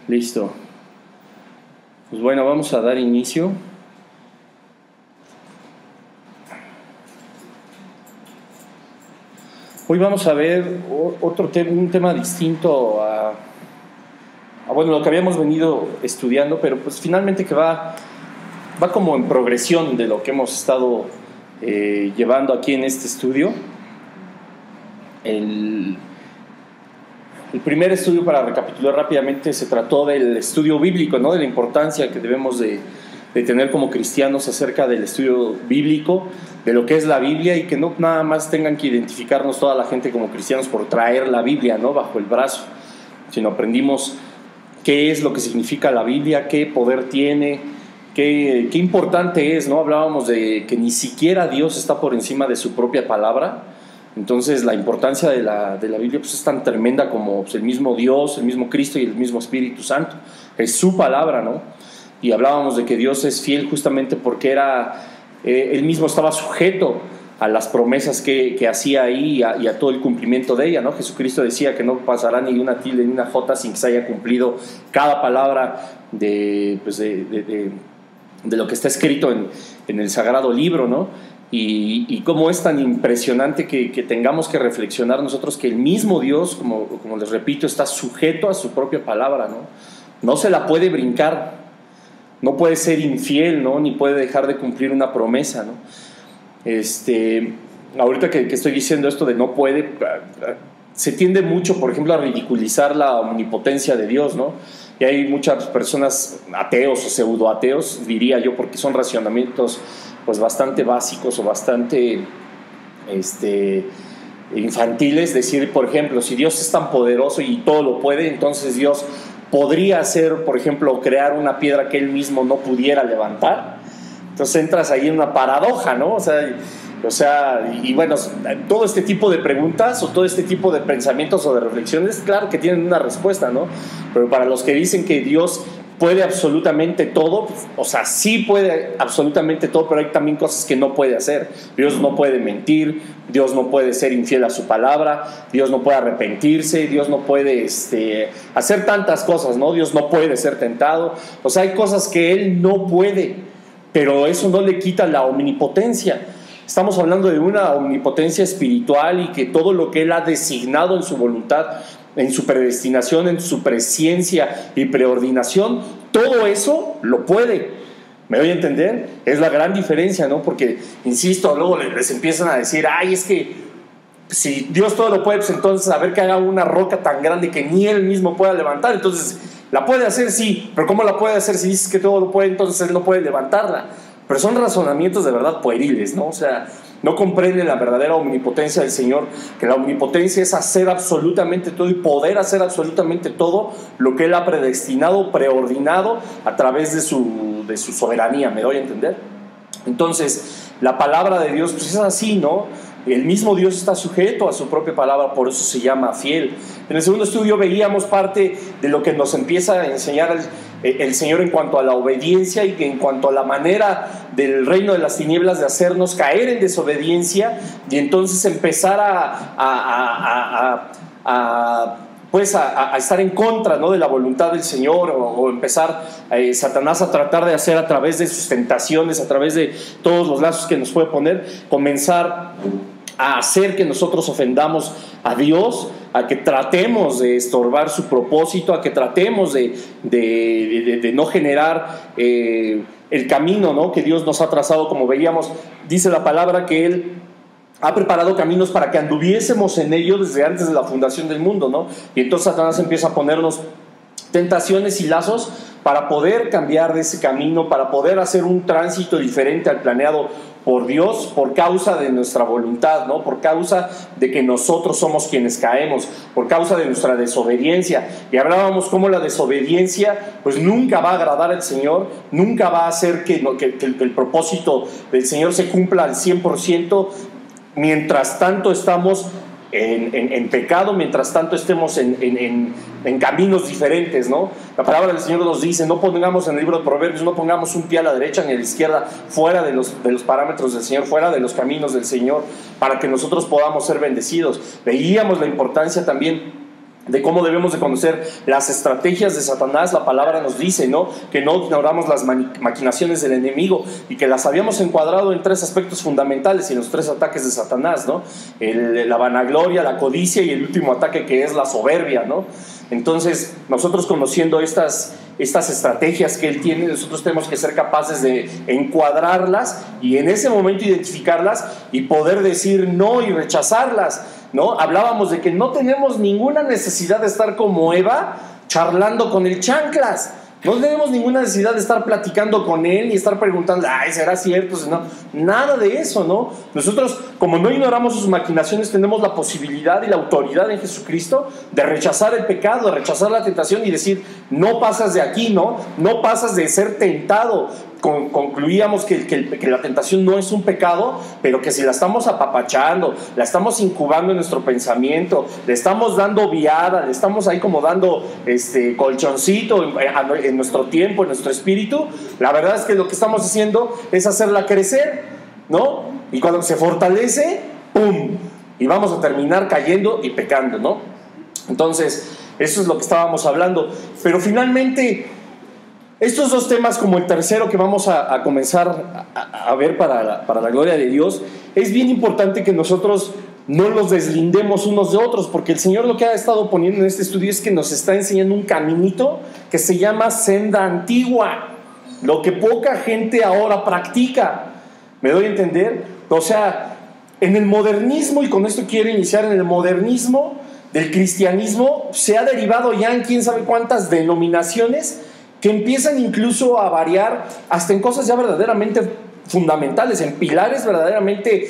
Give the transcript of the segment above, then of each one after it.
Listo. Pues bueno, vamos a dar inicio. Hoy vamos a ver un tema distinto a bueno, lo que habíamos venido estudiando, pero pues finalmente que va como en progresión de lo que hemos estado llevando aquí en este estudio. El primer estudio, para recapitular rápidamente, se trató del estudio bíblico, ¿no? De la importancia que debemos de tener como cristianos acerca del estudio bíblico, de lo que es la Biblia, y que no nada más tengan que identificarnos toda la gente como cristianos por traer la Biblia, ¿no?, bajo el brazo, sino aprendimos qué es lo que significa la Biblia, qué poder tiene, qué importante es, ¿no? Hablábamos de que ni siquiera Dios está por encima de su propia palabra. Entonces la importancia de la Biblia pues es tan tremenda como pues, el mismo Dios, el mismo Cristo y el mismo Espíritu Santo. Es su palabra, ¿no? Y hablábamos de que Dios es fiel justamente porque él mismo estaba sujeto a las promesas que hacía ahí y a todo el cumplimiento de ella, ¿no? Jesucristo decía que no pasará ni una tilde ni una jota sin que se haya cumplido cada palabra de lo que está escrito en el sagrado libro, ¿no? Y cómo es tan impresionante que tengamos que reflexionar nosotros que el mismo Dios, como les repito, está sujeto a su propia palabra, ¿no? No se la puede brincar, no puede ser infiel, ¿no? Ni puede dejar de cumplir una promesa, ¿no? Ahorita que estoy diciendo esto de no puede, se tiende mucho, por ejemplo, a ridiculizar la omnipotencia de Dios, ¿no? Y hay muchas personas ateos o pseudoateos, diría yo, porque son racionamientos pues bastante básicos o bastante infantiles. Decir, por ejemplo, si Dios es tan poderoso y todo lo puede, entonces Dios podría hacer, por ejemplo, crear una piedra que Él mismo no pudiera levantar. Entonces entras ahí en una paradoja, ¿no? O sea, y bueno, todo este tipo de preguntas o todo este tipo de pensamientos o de reflexiones, claro que tienen una respuesta, ¿no? Pero para los que dicen que Dios puede absolutamente todo, o sea, sí puede absolutamente todo, pero hay también cosas que no puede hacer. Dios no puede mentir, Dios no puede ser infiel a su palabra, Dios no puede arrepentirse, Dios no puede hacer tantas cosas, ¿no? Dios no puede ser tentado. O sea, hay cosas que Él no puede, pero eso no le quita la omnipotencia. Estamos hablando de una omnipotencia espiritual y que todo lo que Él ha designado en su voluntad, en su predestinación, en su presciencia y preordinación, todo eso lo puede. ¿Me doy a entender? Es la gran diferencia, ¿no? Porque, insisto, luego les empiezan a decir, ay, es que si Dios todo lo puede, pues entonces a ver que haga una roca tan grande que ni Él mismo pueda levantar. Entonces, la puede hacer, sí, pero ¿cómo la puede hacer si dices que todo lo puede? Entonces Él no puede levantarla. Pero son razonamientos de verdad pueriles, ¿no? O sea, no comprenden la verdadera omnipotencia del Señor, que la omnipotencia es hacer absolutamente todo y poder hacer absolutamente todo lo que Él ha predestinado, preordinado a través de su soberanía. ¿Me doy a entender? Entonces, la palabra de Dios pues es así, ¿no? El mismo Dios está sujeto a su propia palabra, por eso se llama fiel. En el segundo estudio veíamos parte de lo que nos empieza a enseñar el Señor en cuanto a la obediencia y en cuanto a la manera del reino de las tinieblas de hacernos caer en desobediencia y entonces empezar a estar en contra, ¿no?, de la voluntad del Señor, o empezar Satanás a tratar de hacer a través de sus tentaciones, a través de todos los lazos que nos puede poner, comenzar a hacer que nosotros ofendamos a Dios, a que tratemos de estorbar su propósito, a que tratemos de no generar el camino, ¿no?, que Dios nos ha trazado. Como veíamos, dice la palabra que Él ha preparado caminos para que anduviésemos en ellos desde antes de la fundación del mundo, ¿no? Y entonces Satanás empieza a ponernos tentaciones y lazos para poder cambiar de ese camino, para poder hacer un tránsito diferente al planeado por Dios, por causa de nuestra voluntad, ¿no? Por causa de que nosotros somos quienes caemos, por causa de nuestra desobediencia. Y hablábamos cómo la desobediencia pues nunca va a agradar al Señor, nunca va a hacer que el propósito del Señor se cumpla al 100%. Mientras tanto estamos en pecado, mientras tanto estemos en caminos diferentes, ¿no? La palabra del Señor nos dice, no pongamos en el libro de Proverbios, no pongamos un pie a la derecha ni a la izquierda, fuera de los parámetros del Señor, fuera de los caminos del Señor, para que nosotros podamos ser bendecidos. Veíamos la importancia también de cómo debemos de conocer las estrategias de Satanás. La palabra nos dice, ¿no?, que no ignoramos las maquinaciones del enemigo y que las habíamos encuadrado en 3 aspectos fundamentales y en los 3 ataques de Satanás, ¿no? La vanagloria, la codicia y el último ataque, que es la soberbia, ¿no? Entonces, nosotros conociendo estas estrategias que él tiene, nosotros tenemos que ser capaces de encuadrarlas y en ese momento identificarlas y poder decir no y rechazarlas, ¿no? Hablábamos de que no tenemos ninguna necesidad de estar como Eva charlando con el chanclas. No tenemos ninguna necesidad de estar platicando con él y estar preguntando, ay, ¿será cierto? No, nada de eso, ¿no? Nosotros, como no ignoramos sus maquinaciones, tenemos la posibilidad y la autoridad en Jesucristo de rechazar el pecado, de rechazar la tentación y decir, no pasas de aquí, ¿no? No pasas de ser tentado. Concluíamos que la tentación no es un pecado, pero que si la estamos apapachando, la estamos incubando en nuestro pensamiento, le estamos dando viada, le estamos ahí como dando colchoncito en nuestro tiempo, en nuestro espíritu, la verdad es que lo que estamos haciendo es hacerla crecer, ¿no? Y cuando se fortalece, ¡pum!, y vamos a terminar cayendo y pecando, ¿no? Entonces, eso es lo que estábamos hablando. Pero finalmente, estos 2 temas, como el tercero que vamos a comenzar a ver para la gloria de Dios, es bien importante que nosotros no los deslindemos unos de otros, porque el Señor lo que ha estado poniendo en este estudio es que nos está enseñando un caminito que se llama senda antigua, lo que poca gente ahora practica. ¿Me doy a entender? O sea, en el modernismo, y con esto quiero iniciar, en el modernismo del cristianismo se ha derivado ya en quién sabe cuántas denominaciones que empiezan incluso a variar hasta en cosas ya verdaderamente fundamentales, en pilares verdaderamente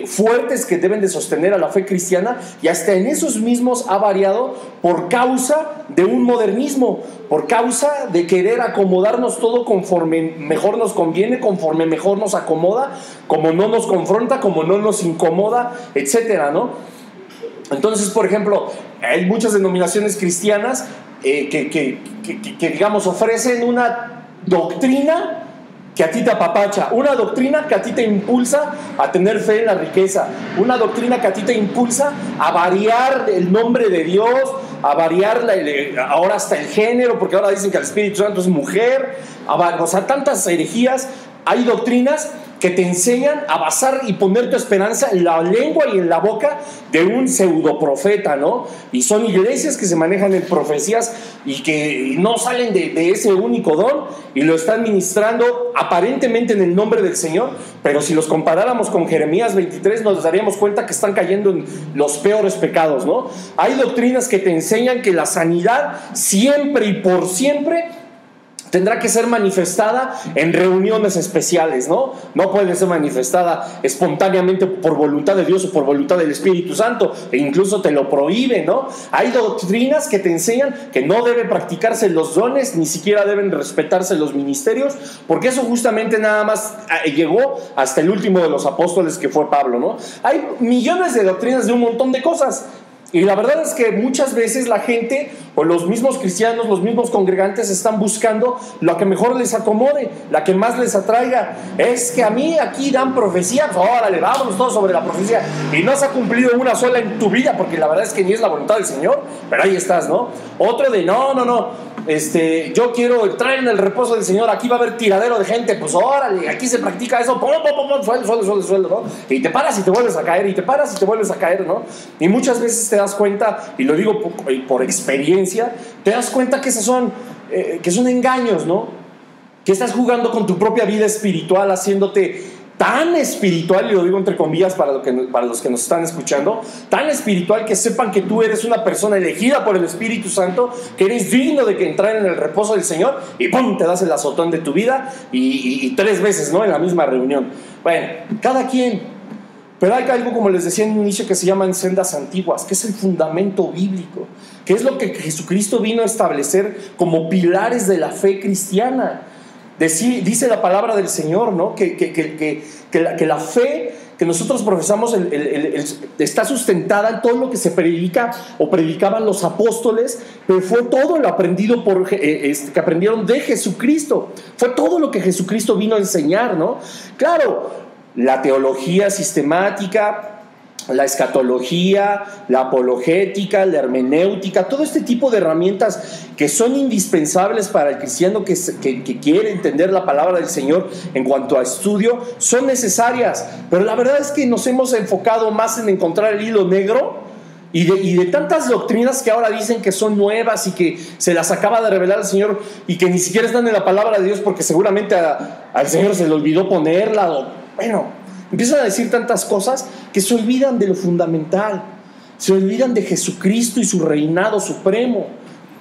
fuertes que deben de sostener a la fe cristiana, y hasta en esos mismos ha variado por causa de un modernismo, por causa de querer acomodarnos todo conforme mejor nos conviene, conforme mejor nos acomoda, como no nos confronta, como no nos incomoda, etcétera, ¿no? Entonces, por ejemplo, hay muchas denominaciones cristianas que digamos ofrecen una doctrina que a ti te apapacha, una doctrina que a ti te impulsa a tener fe en la riqueza, una doctrina que a ti te impulsa a variar el nombre de Dios, a variar ahora hasta el género, porque ahora dicen que el Espíritu Santo es mujer, o sea, tantas herejías. Hay doctrinas que te enseñan a basar y poner tu esperanza en la lengua y en la boca de un pseudoprofeta, ¿no? Y son iglesias que se manejan en profecías y que no salen de ese único don y lo están ministrando aparentemente en el nombre del Señor, pero si los comparáramos con Jeremías 23 nos daríamos cuenta que están cayendo en los peores pecados, ¿no? Hay doctrinas que te enseñan que la sanidad siempre y por siempre tendrá que ser manifestada en reuniones especiales, ¿no? No puede ser manifestada espontáneamente por voluntad de Dios o por voluntad del Espíritu Santo, e incluso te lo prohíbe, ¿no? Hay doctrinas que te enseñan que no deben practicarse los dones, ni siquiera deben respetarse los ministerios, porque eso justamente nada más llegó hasta el último de los apóstoles, que fue Pablo, ¿no? Hay millones de doctrinas de un montón de cosas. Y la verdad es que muchas veces la gente o los mismos cristianos, los mismos congregantes están buscando lo que mejor les acomode, la que más les atraiga. Es que a mí aquí dan profecía, pues órale, vámonos todos sobre la profecía. Y no se ha cumplido una sola en tu vida, porque la verdad es que ni es la voluntad del Señor, pero ahí estás, ¿no? Otro de no, yo quiero entrar en el reposo del Señor, aquí va a haber tiradero de gente, pues órale, aquí se practica eso, suelo, ¿no? Y te paras y te vuelves a caer, y te paras y te vuelves a caer, ¿no? Y muchas veces te das cuenta, y lo digo por experiencia, te das cuenta que que son engaños, ¿no? Que estás jugando con tu propia vida espiritual, haciéndote tan espiritual, y lo digo entre comillas para los que nos están escuchando, tan espiritual que sepan que tú eres una persona elegida por el Espíritu Santo, que eres digno de que entrar en el reposo del Señor, y ¡pum!, te das el azotón de tu vida, y 3 veces, ¿no?, en la misma reunión. Bueno, cada quien. Pero hay algo, como les decía en un inicio, que se llaman sendas antiguas, que es el fundamento bíblico, que es lo que Jesucristo vino a establecer como pilares de la fe cristiana. Dice la palabra del Señor, ¿no?, que la fe que nosotros profesamos está sustentada en todo lo que se predica o predicaban los apóstoles, pero fue todo lo aprendido que aprendieron de Jesucristo. Fue todo lo que Jesucristo vino a enseñar, ¿no? Claro, la teología sistemática la escatología, la apologética, la hermenéutica, todo este tipo de herramientas que son indispensables para el cristiano que quiere entender la palabra del Señor en cuanto a estudio, son necesarias. Pero la verdad es que nos hemos enfocado más en encontrar el hilo negro y de tantas doctrinas que ahora dicen que son nuevas y que se las acaba de revelar el Señor y que ni siquiera están en la palabra de Dios porque seguramente al Señor se le olvidó ponerla. Empiezan a decir tantas cosas que se olvidan de lo fundamental, se olvidan de Jesucristo y su reinado supremo.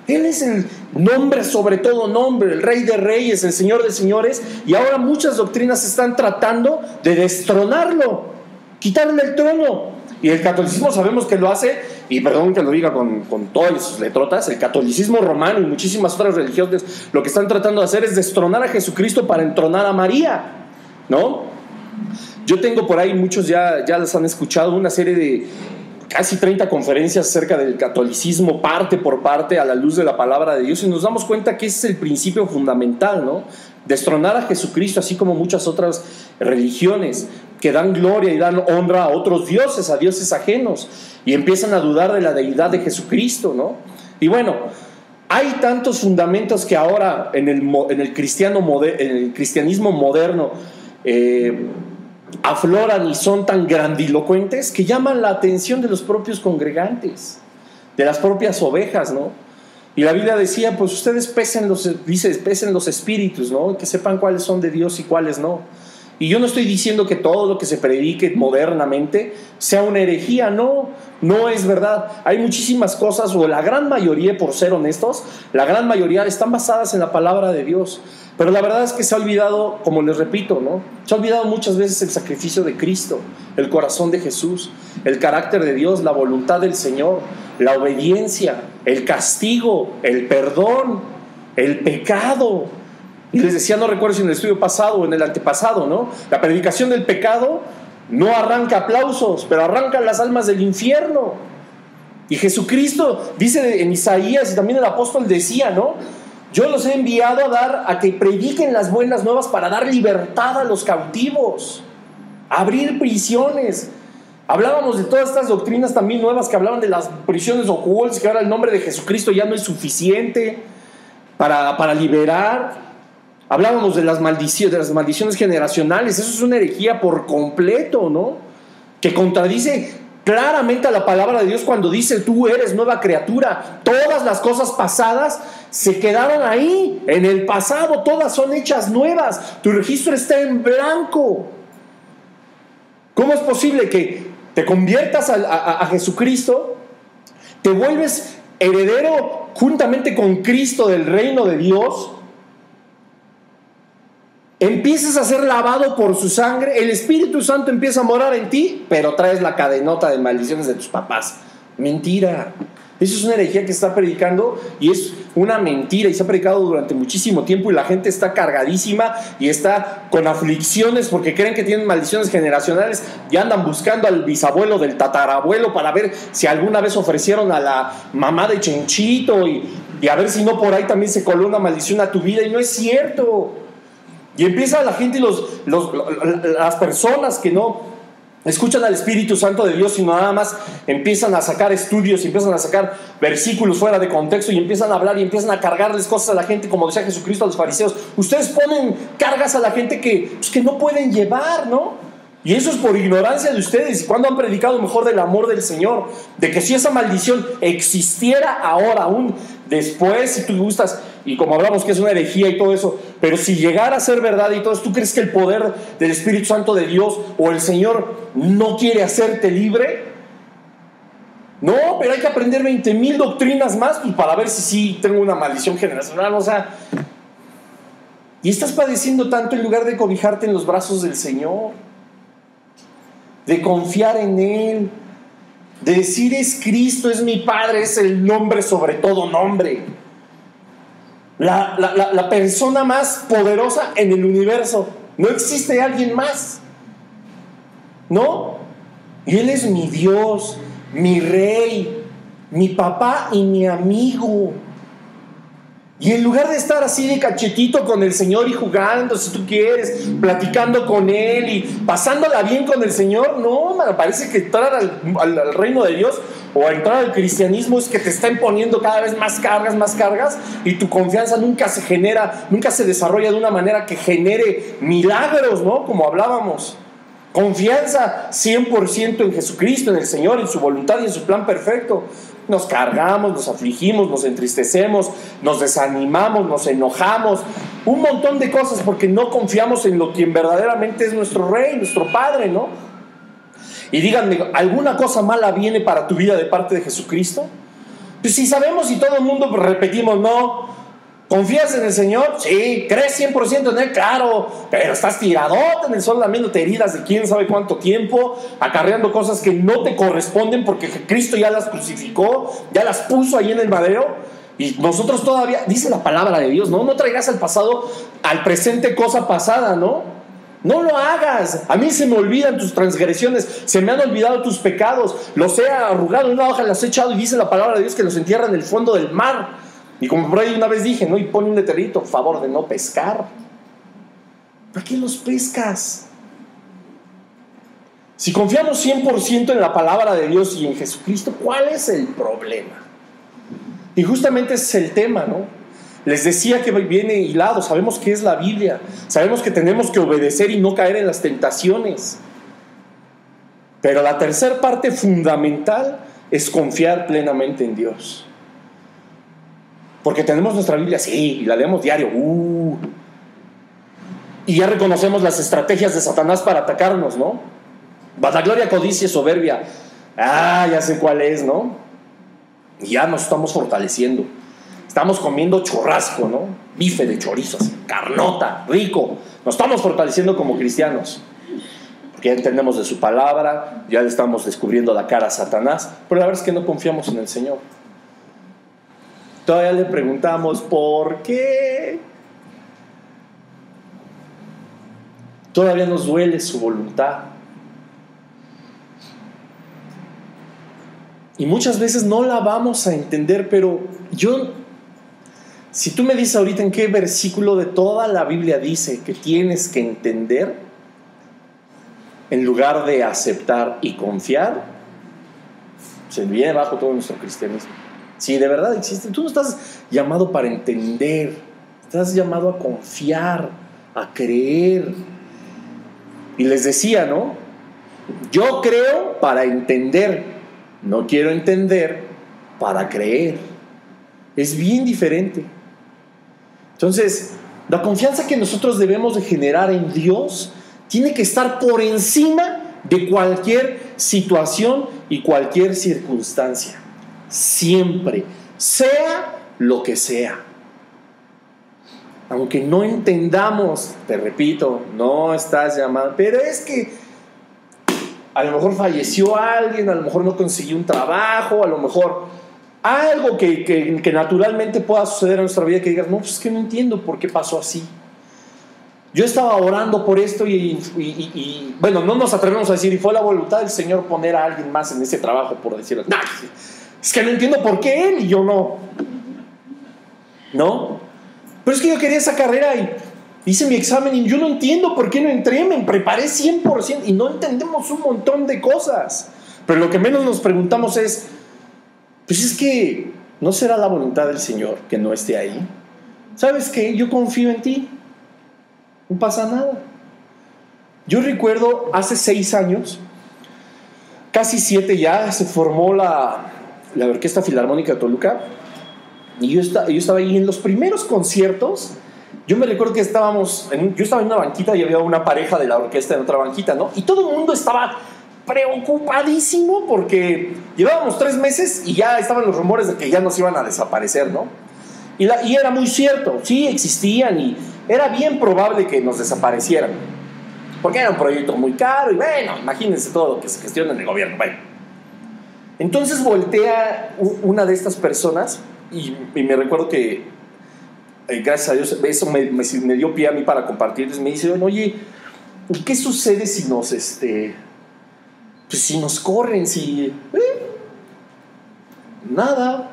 Él es el nombre sobre todo nombre, el Rey de Reyes, el Señor de Señores, y ahora muchas doctrinas están tratando de destronarlo, quitarle el trono. Y el catolicismo sabemos que lo hace, y perdón que lo diga con todas sus letrotas, el catolicismo romano y muchísimas otras religiones lo que están tratando de hacer es destronar a Jesucristo para entronar a María, ¿no? Yo tengo por ahí, muchos ya las han escuchado, una serie de casi 30 conferencias acerca del catolicismo, parte por parte, a la luz de la palabra de Dios, y nos damos cuenta que ese es el principio fundamental, ¿no? Destronar a Jesucristo, así como muchas otras religiones que dan gloria y dan honra a otros dioses, a dioses ajenos, y empiezan a dudar de la deidad de Jesucristo, ¿no? Y bueno, hay tantos fundamentos que ahora en el cristianismo moderno afloran y son tan grandilocuentes que llaman la atención de los propios congregantes, de las propias ovejas, ¿no? Y la Biblia decía, pues ustedes pesen los espíritus, ¿no? Que sepan cuáles son de Dios y cuáles no. Y yo no estoy diciendo que todo lo que se predique modernamente sea una herejía, no es verdad. Hay muchísimas cosas, o la gran mayoría, por ser honestos, la gran mayoría están basadas en la palabra de Dios. Pero la verdad es que se ha olvidado, como les repito, ¿no? Se ha olvidado muchas veces el sacrificio de Cristo, el corazón de Jesús, el carácter de Dios, la voluntad del Señor, la obediencia, el castigo, el perdón, el pecado. Y les decía, no recuerdo si en el estudio pasado o en el antepasado, ¿no? La predicación del pecado no arranca aplausos, pero arranca las almas del infierno. Y Jesucristo dice en Isaías, y también el apóstol decía, ¿no? Yo los he enviado a que prediquen las buenas nuevas para dar libertad a los cautivos, abrir prisiones. Hablábamos de todas estas doctrinas también nuevas que hablaban de las prisiones ocultas, que ahora el nombre de Jesucristo ya no es suficiente para liberar. Hablábamos de las maldiciones generacionales. Eso es una herejía por completo, ¿no? Que contradice claramente a la palabra de Dios cuando dice: tú eres nueva criatura. Todas las cosas pasadas se quedaron ahí, en el pasado, todas son hechas nuevas. Tu registro está en blanco. ¿Cómo es posible que te conviertas a Jesucristo, te vuelves heredero juntamente con Cristo del reino de Dios, empiezas a ser lavado por su sangre, el Espíritu Santo empieza a morar en ti, pero traes la cadenota de maldiciones de tus papás? Mentira. Eso es una herejía que está predicando, y es una mentira, y se ha predicado durante muchísimo tiempo, y la gente está cargadísima y está con aflicciones porque creen que tienen maldiciones generacionales y andan buscando al bisabuelo del tatarabuelo para ver si alguna vez ofrecieron a la mamá de Chenchito y a ver si no por ahí también se coló una maldición a tu vida, y no es cierto. Y empieza la gente y las personas que no escuchan al Espíritu Santo de Dios, sino nada más empiezan a sacar estudios y empiezan a sacar versículos fuera de contexto y empiezan a hablar y empiezan a cargarles cosas a la gente, como decía Jesucristo a los fariseos. Ustedes ponen cargas a la gente que no pueden llevar, ¿no? Y eso es por ignorancia de ustedes. Y cuando han predicado mejor del amor del Señor, de que si esa maldición existiera ahora, aún después, si tú gustas, y como hablamos que es una herejía y todo eso, pero si llegara a ser verdad y todo eso, ¿tú crees que el poder del Espíritu Santo de Dios o el Señor no quiere hacerte libre? No, pero hay que aprender 20,000 doctrinas más para ver si sí tengo una maldición generacional, o sea. Y estás padeciendo tanto en lugar de cobijarte en los brazos del Señor, de confiar en Él, de decir: es Cristo, es mi Padre, es el nombre sobre todo nombre, la persona más poderosa en el universo. No existe alguien más, ¿no? Y Él es mi Dios, mi Rey, mi papá y mi amigo. Y en lugar de estar así de cachetito con el Señor y jugando, si tú quieres, platicando con Él y pasándola bien con el Señor, no, me parece que entrar al reino de Dios o entrar al cristianismo es que te está imponiendo cada vez más cargas, y tu confianza nunca se genera, nunca se desarrolla de una manera que genere milagros, ¿no? Como hablábamos. Confianza 100% en Jesucristo, en el Señor, en su voluntad y en su plan perfecto. Nos cargamos, nos afligimos, nos entristecemos, nos desanimamos, nos enojamos, un montón de cosas porque no confiamos en lo quien verdaderamente es nuestro Rey, nuestro Padre, ¿no? Y díganme, ¿alguna cosa mala viene para tu vida de parte de Jesucristo? Pues si sabemos y todo el mundo repetimos, no. ¿Confías en el Señor? Sí. ¿Crees 100% en Él? Claro. Pero estás tiradote en el sol lamiéndote heridas de quién sabe cuánto tiempo, acarreando cosas que no te corresponden porque Cristo ya las crucificó, ya las puso ahí en el madero. Y nosotros todavía, dice la palabra de Dios, no traigas al pasado, al presente cosa pasada, ¿no? No lo hagas. A mí se me olvidan tus transgresiones, se me han olvidado tus pecados, los he arrugado en una hoja, las he echado, y dice la palabra de Dios que los entierra en el fondo del mar. Y como por ahí una vez dije, ¿no? Y pone un letrerito, favor de no pescar. ¿Para qué los pescas? Si confiamos 100% en la palabra de Dios y en Jesucristo, ¿cuál es el problema? Y justamente ese es el tema, ¿no? Les decía que viene hilado, sabemos qué es la Biblia, sabemos que tenemos que obedecer y no caer en las tentaciones. Pero la tercera parte fundamental es confiar plenamente en Dios. Porque tenemos nuestra Biblia, sí, y la leemos diario. Y ya reconocemos las estrategias de Satanás para atacarnos, ¿no? Vanagloria, codicia, soberbia. Ya sé cuál es, ¿no? Y ya nos estamos fortaleciendo. Estamos comiendo churrasco, ¿no? Bife de chorizo, carnota, rico. Nos estamos fortaleciendo como cristianos. Porque ya entendemos de su palabra, ya le estamos descubriendo la cara a Satanás. Pero la verdad es que no confiamos en el Señor. Todavía le preguntamos ¿por qué? Todavía nos duele su voluntad. Y muchas veces no la vamos a entender, pero si tú me dices ahorita en qué versículo de toda la Biblia dice que tienes que entender, en lugar de aceptar y confiar, se viene bajo todo nuestro cristianismo. Si de verdad existe, tú no estás llamado para entender, estás llamado a confiar, a creer. Y les decía, ¿no? Yo creo para entender, no quiero entender para creer. Es bien diferente. Entonces, la confianza que nosotros debemos de generar en Dios tiene que estar por encima de cualquier situación y cualquier circunstancia. Siempre, sea lo que sea. Aunque no entendamos, te repito, no estás llamado, pero es que a lo mejor falleció alguien, a lo mejor no consiguió un trabajo, a lo mejor algo que naturalmente pueda suceder en nuestra vida, que digas, no, pues es que no entiendo por qué pasó así. Yo estaba orando por esto y bueno, no nos atrevemos a decir, y fue la voluntad del Señor poner a alguien más en ese trabajo, por decirlo. Nah, es que no entiendo por qué él y yo no. ¿No? Pero es que yo quería esa carrera y hice mi examen y yo no entiendo por qué no entré, me preparé 100% y no entendemos un montón de cosas. Pero lo que menos nos preguntamos es, pues es que ¿no será la voluntad del Señor que no esté ahí? ¿Sabes qué? Yo confío en ti. No pasa nada. Yo recuerdo hace 6 años, casi 7 ya, se formó la Orquesta Filarmónica de Toluca. Y yo estaba ahí en los primeros conciertos. Yo me recuerdo que yo estaba en una banquita y había una pareja de la orquesta en otra banquita, ¿no? Y todo el mundo estaba preocupadísimo porque llevábamos 3 meses y ya estaban los rumores de que ya nos iban a desaparecer, ¿no? Y era muy cierto, sí existían y era bien probable que nos desaparecieran. Porque era un proyecto muy caro y bueno, imagínense todo lo que se gestiona en el gobierno. Bueno. Entonces voltea una de estas personas y me recuerdo que gracias a Dios eso me dio pie a mí para compartirles. Me dice, oye, ¿qué sucede si nos pues si nos corren? Nada.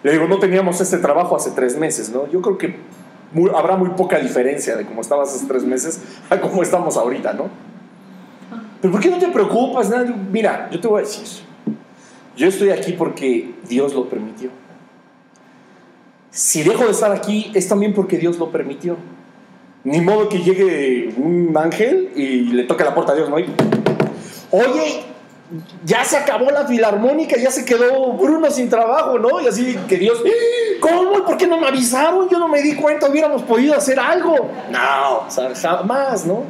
Le digo, no teníamos este trabajo hace 3 meses, ¿no? Yo creo que habrá muy poca diferencia de cómo estabas hace 3 meses a cómo estamos ahorita, ¿no? Pero ¿por qué no te preocupas? Mira, yo te voy a decir, yo estoy aquí porque Dios lo permitió. Si dejo de estar aquí es también porque Dios lo permitió. Ni modo que llegue un ángel y le toque la puerta a Dios, ¿no? Oye, ya se acabó la filarmónica, ya se quedó Bruno sin trabajo, ¿no? Y así que Dios, ¿cómo? ¿Por qué no me avisaron? Yo no me di cuenta, hubiéramos podido hacer algo. No, o sea, jamás, ¿no?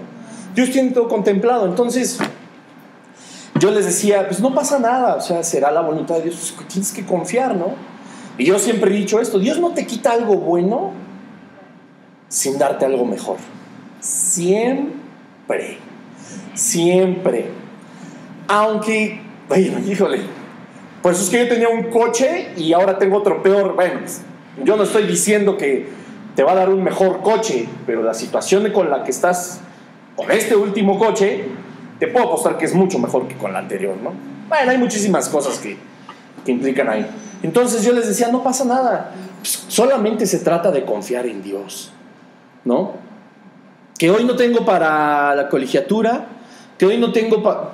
Dios tiene todo contemplado. Entonces, yo les decía, pues no pasa nada, o sea, será la voluntad de Dios, pues tienes que confiar, ¿no? Y yo siempre he dicho esto, Dios no te quita algo bueno sin darte algo mejor. Siempre, siempre. Aunque, bueno, híjole, pues es que yo tenía un coche y ahora tengo otro peor. Bueno, pues, yo no estoy diciendo que te va a dar un mejor coche, pero la situación con la que estás con este último coche, te puedo apostar que es mucho mejor que con la anterior, ¿no? Bueno, hay muchísimas cosas que implican ahí. Entonces yo les decía, no pasa nada, pues solamente se trata de confiar en Dios, ¿no? Que hoy no tengo para la colegiatura, que hoy no tengo para...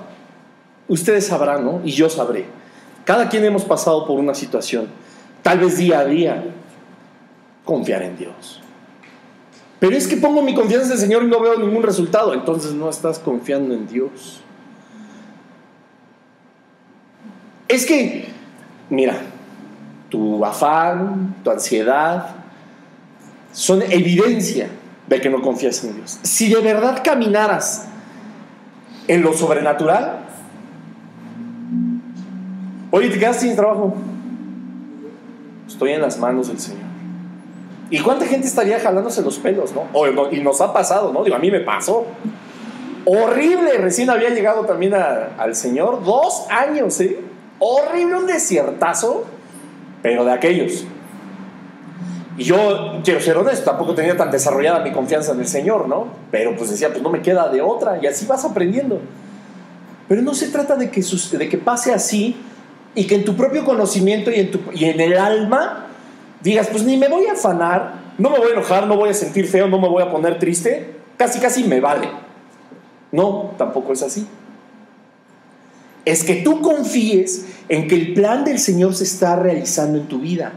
Ustedes sabrán, ¿no? Y yo sabré. Cada quien hemos pasado por una situación, tal vez día a día. Confiar en Dios. Pero es que pongo mi confianza en el Señor y no veo ningún resultado. Entonces no estás confiando en Dios. Es que, mira, tu afán, tu ansiedad son evidencia de que no confías en Dios. Si de verdad caminaras en lo sobrenatural, oye, te quedaste sin trabajo, estoy en las manos del Señor. ¿Y cuánta gente estaría jalándose los pelos, no? Y nos ha pasado, ¿no? Digo, a mí me pasó. Horrible, recién había llegado también al Señor, 2 años, ¿eh? Horrible, un desiertazo, pero de aquellos. Y yo, quiero ser honesto, tampoco tenía tan desarrollada mi confianza en el Señor, ¿no? Pero pues decía, pues no me queda de otra, y así vas aprendiendo. Pero no se trata de que pase así y que en tu propio conocimiento y en el alma digas, pues ni me voy a afanar, no me voy a enojar, no voy a sentir feo, no me voy a poner triste, casi me vale. No, tampoco es así. Es que tú confíes en que el plan del Señor se está realizando en tu vida.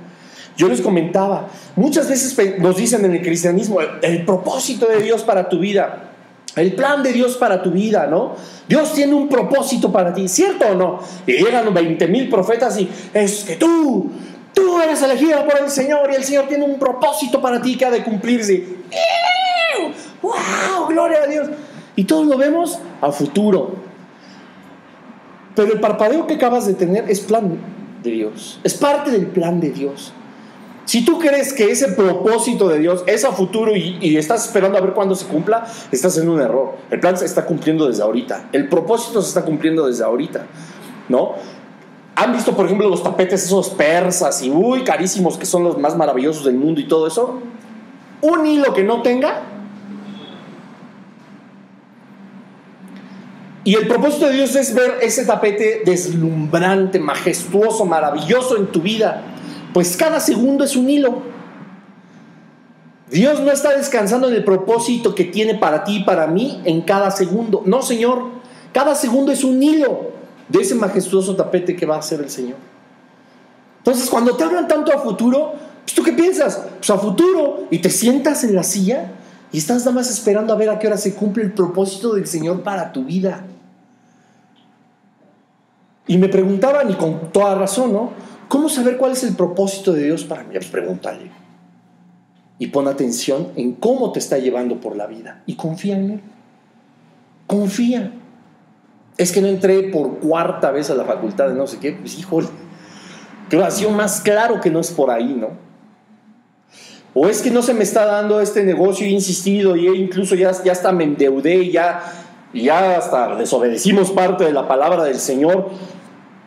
Yo les comentaba, muchas veces nos dicen en el cristianismo, el propósito de Dios para tu vida, el plan de Dios para tu vida, ¿no? Dios tiene un propósito para ti, ¿cierto o no? Y llegan 20,000 profetas y es que tú eres elegida por el Señor y el Señor tiene un propósito para ti que ha de cumplirse. ¡Wow! ¡Gloria a Dios! Y todos lo vemos a futuro. Pero el parpadeo que acabas de tener es plan de Dios, es parte del plan de Dios. Si tú crees que ese propósito de Dios es a futuro y estás esperando a ver cuándo se cumpla, estás en un error. El plan se está cumpliendo desde ahorita. El propósito se está cumpliendo desde ahorita, ¿no? ¿Han visto, por ejemplo, los tapetes esos persas y carísimos que son los más maravillosos del mundo y todo eso? Un hilo que no tenga. Y el propósito de Dios es ver ese tapete deslumbrante, majestuoso, maravilloso en tu vida. Pues cada segundo es un hilo. Dios no está descansando en el propósito que tiene para ti y para mí en cada segundo. No, Señor. Cada segundo es un hilo de ese majestuoso tapete que va a ser el Señor. Entonces, cuando te hablan tanto a futuro, pues ¿tú qué piensas? Pues a futuro. Y te sientas en la silla y estás nada más esperando a ver a qué hora se cumple el propósito del Señor para tu vida. Y me preguntaban, y con toda razón, ¿no? ¿Cómo saber cuál es el propósito de Dios para mí? Pues pregúntale. Y pon atención en cómo te está llevando por la vida. Y confía en Él. Confía. Es que no entré por 4ª vez a la facultad de no sé qué. Pues híjole, qué oración más claro que no es por ahí, ¿no? O es que no se me está dando este negocio y he insistido y incluso ya hasta me endeudé y ya hasta desobedecimos parte de la palabra del Señor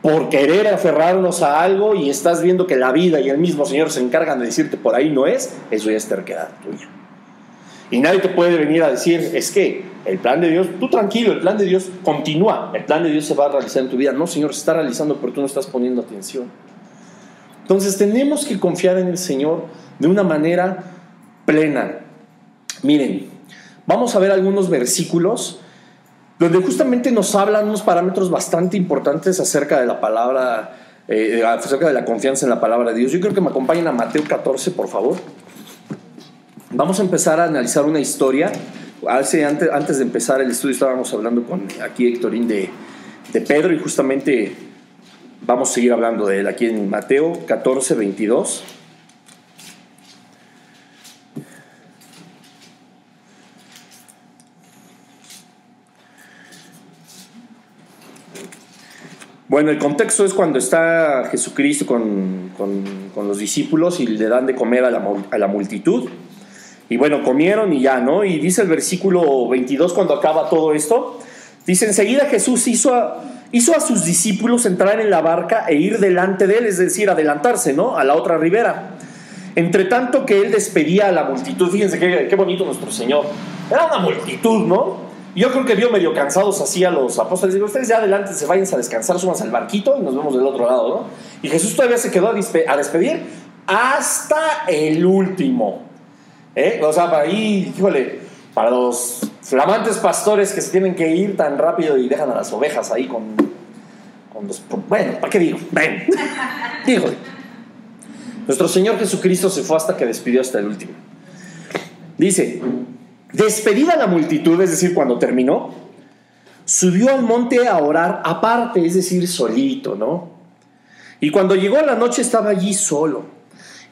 por querer aferrarnos a algo y estás viendo que la vida y el mismo Señor se encargan de decirte por ahí no es, eso ya es terquedad tuya. Y nadie te puede venir a decir, es que el plan de Dios, tú tranquilo, el plan de Dios continúa, el plan de Dios se va a realizar en tu vida. No, Señor, se está realizando, pero tú no estás poniendo atención. Entonces tenemos que confiar en el Señor de una manera plena. Miren, vamos a ver algunos versículos donde justamente nos hablan unos parámetros bastante importantes acerca de la palabra, acerca de la confianza en la palabra de Dios. Yo creo que me acompañen a Mateo 14, por favor. Vamos a empezar a analizar una historia. Antes de empezar el estudio estábamos hablando con aquí Héctorín de Pedro, y justamente vamos a seguir hablando de él aquí en Mateo 14, 22. Bueno, el contexto es cuando está Jesucristo con los discípulos y le dan de comer a la multitud. Y bueno, comieron y ya, ¿no? Y dice el versículo 22, cuando acaba todo esto, dice: enseguida Jesús hizo a sus discípulos entrar en la barca e ir delante de él, es decir, adelantarse, ¿no?, a la otra ribera. Entre tanto que él despedía a la multitud. Fíjense qué bonito nuestro Señor. Era una multitud, ¿no? Yo creo que vio medio cansados así a los apóstoles. Digo, ustedes ya adelante, se vayan a descansar, súbanse al barquito y nos vemos del otro lado, ¿no? Y Jesús todavía se quedó a despedir hasta el último. O sea, para ahí, híjole, para los flamantes pastores que se tienen que ir tan rápido y dejan a las ovejas ahí con los... Bueno, ¿para qué digo? Ven. Híjole. Nuestro Señor Jesucristo se fue hasta que despidió hasta el último. Dice: despedida la multitud, es decir, cuando terminó, subió al monte a orar aparte, es decir, solito, ¿no? Y cuando llegó la noche estaba allí solo.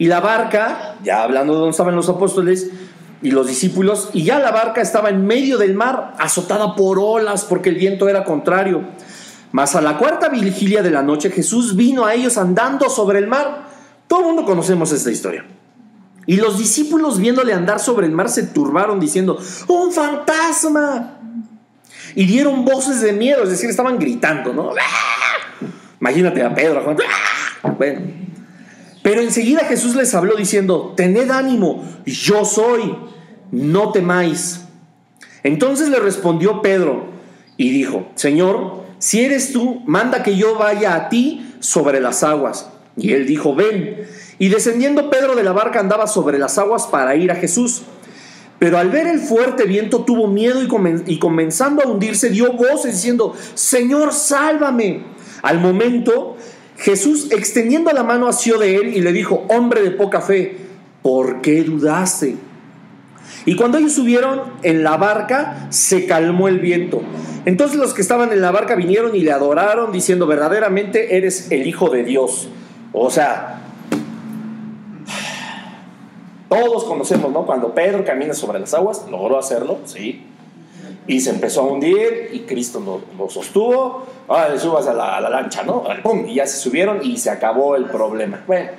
Y la barca, ya hablando de donde estaban los apóstoles y los discípulos, y ya la barca estaba en medio del mar, azotada por olas, porque el viento era contrario. Mas a la cuarta vigilia de la noche, Jesús vino a ellos andando sobre el mar. Todo el mundo conocemos esta historia. Y los discípulos, viéndole andar sobre el mar, se turbaron diciendo: ¡un fantasma! Y dieron voces de miedo, es decir, estaban gritando, ¿no? ¡Ah! Imagínate a Pedro, a Juan. ¡Ah! Bueno, pero enseguida Jesús les habló diciendo: tened ánimo, yo soy, no temáis. Entonces le respondió Pedro y dijo: Señor, si eres tú, manda que yo vaya a ti sobre las aguas. Y él dijo: ven. Y descendiendo Pedro de la barca, andaba sobre las aguas para ir a Jesús. Pero al ver el fuerte viento tuvo miedo y comenzando a hundirse dio voces diciendo: Señor, sálvame. Al momento Jesús, extendiendo la mano, asió de él y le dijo: hombre de poca fe, ¿por qué dudaste? Y cuando ellos subieron en la barca, se calmó el viento. Entonces los que estaban en la barca vinieron y le adoraron diciendo: verdaderamente eres el Hijo de Dios. O sea, todos conocemos, ¿no? Cuando Pedro camina sobre las aguas, logró hacerlo, sí, y se empezó a hundir y Cristo lo sostuvo. Ahora le subas a la lancha, ¿no? ¡Pum! Y ya se subieron y se acabó el problema. Bueno,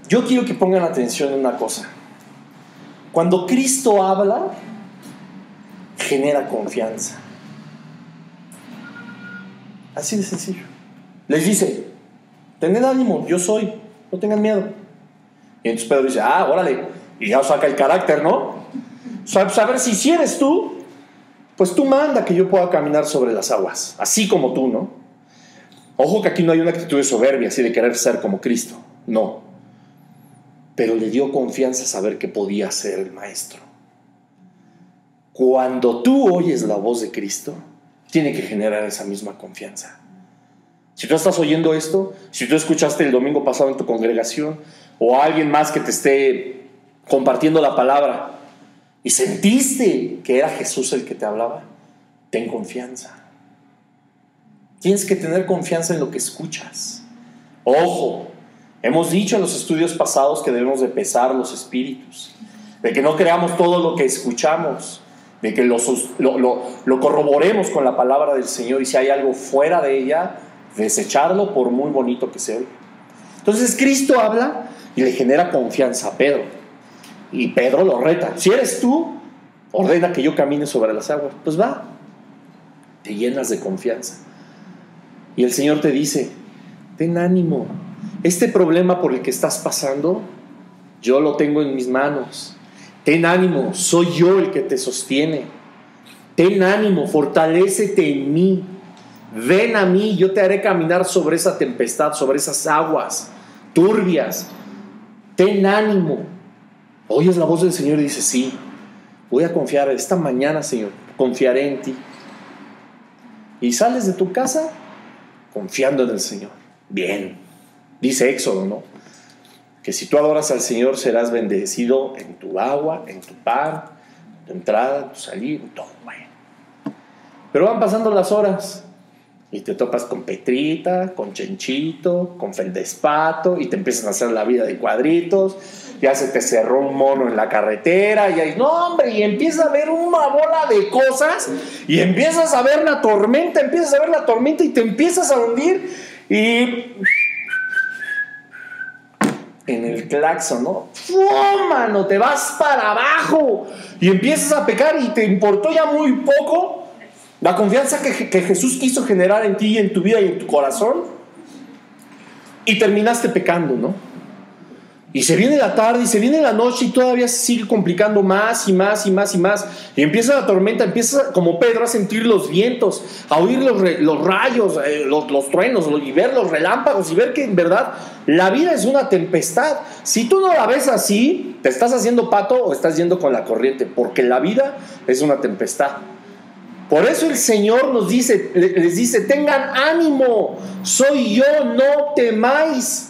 yo quiero que pongan atención en una cosa. Cuando Cristo habla, genera confianza. Así de sencillo. Les dice: tened ánimo, yo soy, no tengan miedo. Y entonces Pedro dice: ah, órale. Y ya saca el carácter, ¿no? A ver, si eres tú, pues tú manda que yo pueda caminar sobre las aguas, así como tú, ¿no? Ojo que aquí no hay una actitud de soberbia, así de querer ser como Cristo, no. Pero le dio confianza a saber que podía ser el maestro. Cuando tú oyes la voz de Cristo, tiene que generar esa misma confianza. Si tú estás oyendo esto, si tú escuchaste el domingo pasado en tu congregación, o a alguien más que te esté compartiendo la palabra, y sentiste que era Jesús el que te hablaba, ten confianza. Tienes que tener confianza en lo que escuchas. Ojo, hemos dicho en los estudios pasados que debemos de pesar los espíritus, de que no creamos todo lo que escuchamos, de que lo corroboremos con la palabra del Señor, y si hay algo fuera de ella, desecharlo por muy bonito que sea. Entonces Cristo habla y le genera confianza a Pedro. Y Pedro lo reta: si eres tú, ordena que yo camine sobre las aguas. Pues va, te llenas de confianza. Y el Señor te dice: ten ánimo, este problema por el que estás pasando, yo lo tengo en mis manos. Ten ánimo, soy yo el que te sostiene. Ten ánimo, fortalécete en mí. ven a mí, yo te haré caminar sobre esa tempestad, sobre esas aguas turbias. Ten ánimo. Oyes la voz del Señor y dices, sí, voy a confiar esta mañana, Señor, confiaré en ti. Y sales de tu casa confiando en el Señor. Bien, dice Éxodo, ¿no? Que si tú adoras al Señor serás bendecido en tu agua, en tu pan, en tu entrada, en tu salida, en todo. Bueno. Pero van pasando las horas y te topas con Petrita, con Chenchito, con Feldespato, y te empiezan a hacer la vida de cuadritos. Ya se te cerró un mono en la carretera, y ahí, no hombre, y empieza a ver una bola de cosas, y empiezas a ver la tormenta, y te empiezas a hundir, y en el claxon, ¿no? ¡Fum, mano! Te vas para abajo, y empiezas a pecar, y te importó ya muy poco la confianza que Jesús quiso generar en ti, y en tu vida, y en tu corazón, y terminaste pecando, ¿no? Y se viene la tarde y se viene la noche y todavía se sigue complicando más y más y más y más. Y empieza la tormenta, empieza como Pedro a sentir los vientos, a oír los rayos, los truenos, y ver los relámpagos, y ver que en verdad la vida es una tempestad. Si tú no la ves así, te estás haciendo pato o estás yendo con la corriente, porque la vida es una tempestad. Por eso el Señor les dice, tengan ánimo, soy yo, no temáis.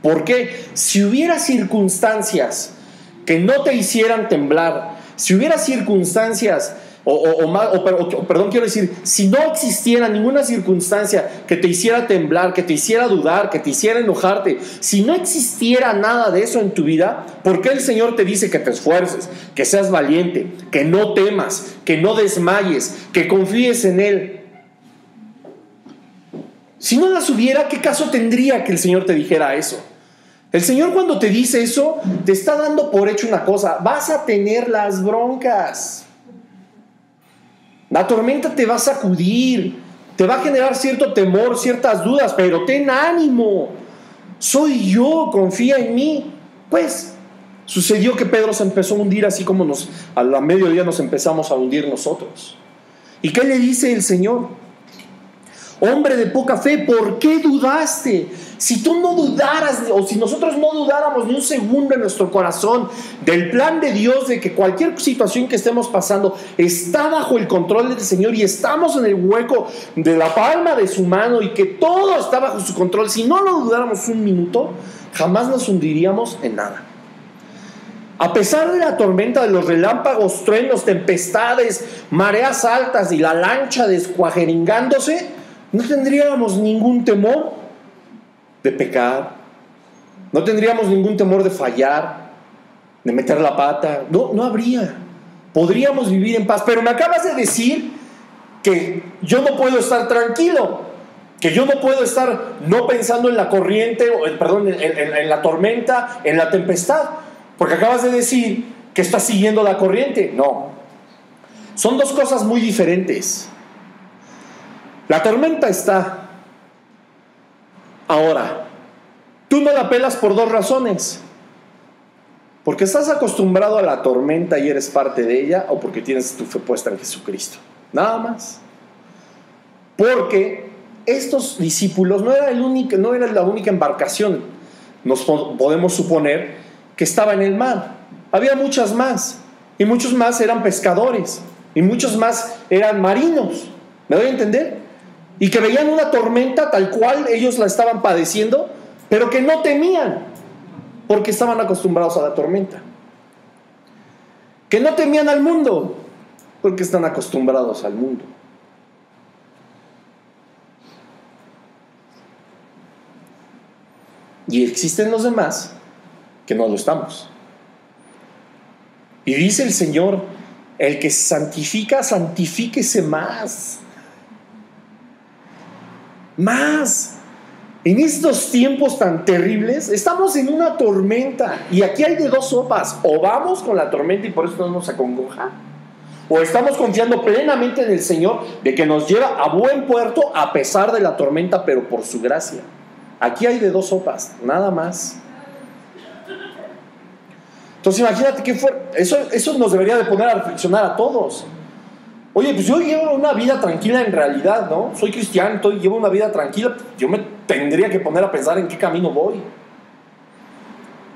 Porque si hubiera circunstancias que no te hicieran temblar, si hubiera circunstancias, quiero decir, si no existiera ninguna circunstancia que te hiciera temblar, que te hiciera dudar, que te hiciera enojarte, si no existiera nada de eso en tu vida, ¿por qué el Señor te dice que te esfuerces, que seas valiente, que no temas, que no desmayes, que confíes en Él? Si no las hubiera, ¿qué caso tendría que el Señor te dijera eso? El Señor, cuando te dice eso, te está dando por hecho una cosa: vas a tener las broncas. La tormenta te va a sacudir, te va a generar cierto temor, ciertas dudas, pero ten ánimo. Soy yo, confía en mí. Pues sucedió que Pedro se empezó a hundir, así como a la mediodía nos empezamos a hundir nosotros. ¿Y qué le dice el Señor? Hombre de poca fe, ¿por qué dudaste? Si tú no dudaras, o si nosotros no dudáramos ni un segundo en nuestro corazón del plan de Dios, de que cualquier situación que estemos pasando está bajo el control del Señor y estamos en el hueco de la palma de su mano y que todo está bajo su control, si no lo dudáramos un minuto, jamás nos hundiríamos en nada. A pesar de la tormenta, de los relámpagos, truenos, tempestades, mareas altas y la lancha descuajeringándose, no tendríamos ningún temor de pecar, no tendríamos ningún temor de fallar, de meter la pata. No habría. Podríamos vivir en paz. Pero me acabas de decir que yo no puedo estar tranquilo, que yo no puedo estar no pensando en la corriente, en la tormenta, en la tempestad, porque acabas de decir que estás siguiendo la corriente. No, son dos cosas muy diferentes. La tormenta está. Ahora, tú no la pelas por dos razones: porque estás acostumbrado a la tormenta y eres parte de ella, o porque tienes tu fe puesta en Jesucristo. Nada más. Porque estos discípulos no era la única embarcación. Nos podemos suponer que estaba en el mar. Había muchas más, y muchos más eran pescadores, y muchos más eran marinos. ¿Me doy a entender? Y que veían una tormenta tal cual ellos la estaban padeciendo, pero que no temían, porque estaban acostumbrados a la tormenta. Que no temían al mundo, porque están acostumbrados al mundo. Y existen los demás que no lo estamos. Y dice el Señor: el que se santifica, santifíquese más. Más. En estos tiempos tan terribles, estamos en una tormenta, y aquí hay de dos sopas: o vamos con la tormenta y por eso no nos acongoja, o estamos confiando plenamente en el Señor de que nos lleva a buen puerto a pesar de la tormenta, pero por su gracia. Aquí hay de dos sopas, nada más. Entonces imagínate que eso nos debería de poner a reflexionar a todos. Oye, pues yo llevo una vida tranquila en realidad, ¿no? Soy cristiano, llevo una vida tranquila. Yo me tendría que poner a pensar en qué camino voy.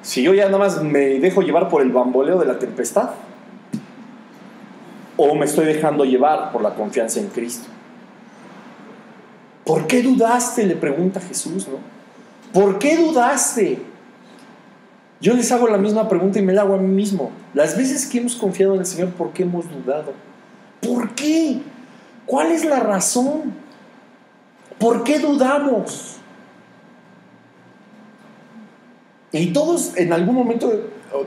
Si yo ya nada más me dejo llevar por el bamboleo de la tempestad, o me estoy dejando llevar por la confianza en Cristo. ¿Por qué dudaste?, le pregunta Jesús, ¿no? ¿Por qué dudaste? Yo les hago la misma pregunta y me la hago a mí mismo. Las veces que hemos confiado en el Señor, ¿por qué hemos dudado? ¿Por qué? ¿Cuál es la razón? ¿Por qué dudamos? Y todos en algún momento,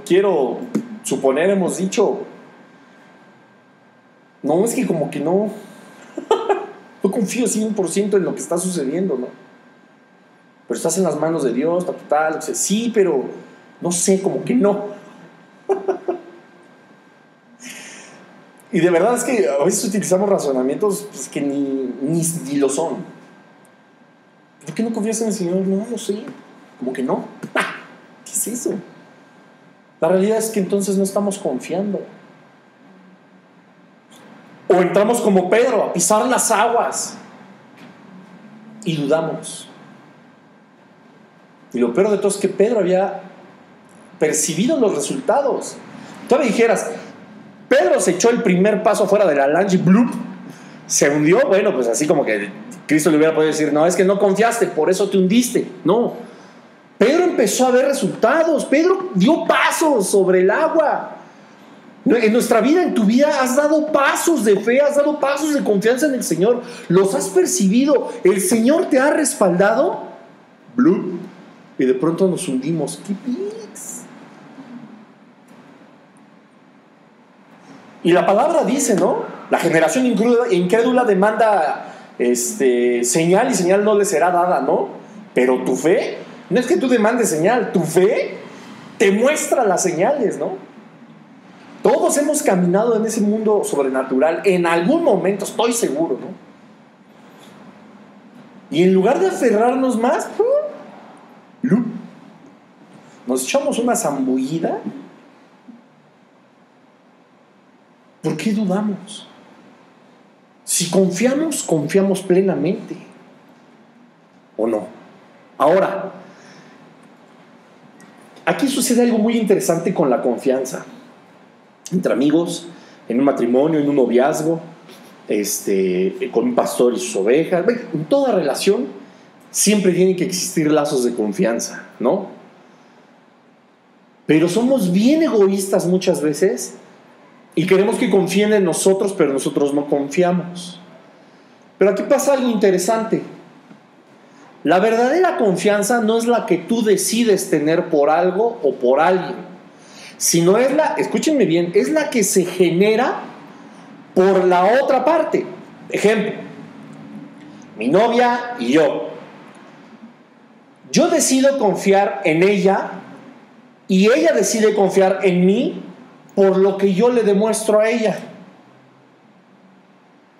quiero suponer, hemos dicho, no, es que como que no confío 100% en lo que está sucediendo, ¿no? Pero estás en las manos de Dios, tal, sí, pero no sé, como que no. Y de verdad es que a veces utilizamos razonamientos pues, que ni lo son. ¿Por qué no confías en el Señor? No sé, como que no. ¿Qué es eso? La realidad es que entonces no estamos confiando. O entramos como Pedro a pisar las aguas y dudamos. Y lo peor de todo es que Pedro había percibido los resultados. Tú me dijeras, Pedro se echó el primer paso fuera de la lancha y ¡blup! Se hundió. Bueno, pues así como que Cristo le hubiera podido decir, no, es que no confiaste, por eso te hundiste. No, Pedro empezó a ver resultados. Pedro dio pasos sobre el agua. En nuestra vida, en tu vida, has dado pasos de fe, has dado pasos de confianza en el Señor. Los has percibido. El Señor te ha respaldado. ¡Blup! Y de pronto nos hundimos. ¡Qué pix! Y la palabra dice, ¿no? La generación incrédula demanda señal y señal no le será dada, ¿no? Pero tu fe, no es que tú demandes señal, tu fe te muestra las señales, ¿no? Todos hemos caminado en ese mundo sobrenatural en algún momento, estoy seguro, ¿no? Y en lugar de aferrarnos más, nos echamos una zambullida. ¿Por qué dudamos? Si confiamos, confiamos plenamente. ¿O no? Ahora, aquí sucede algo muy interesante con la confianza. Entre amigos, en un matrimonio, en un noviazgo, con un pastor y sus ovejas, en toda relación siempre tienen que existir lazos de confianza, ¿no? Pero somos bien egoístas muchas veces y queremos que confíen en nosotros, pero nosotros no confiamos. Pero aquí pasa algo interesante. La verdadera confianza no es la que tú decides tener por algo o por alguien, sino es escúchenme bien, es la que se genera por la otra parte. Ejemplo, mi novia y yo decido confiar en ella y ella decide confiar en mí por lo que yo le demuestro a ella.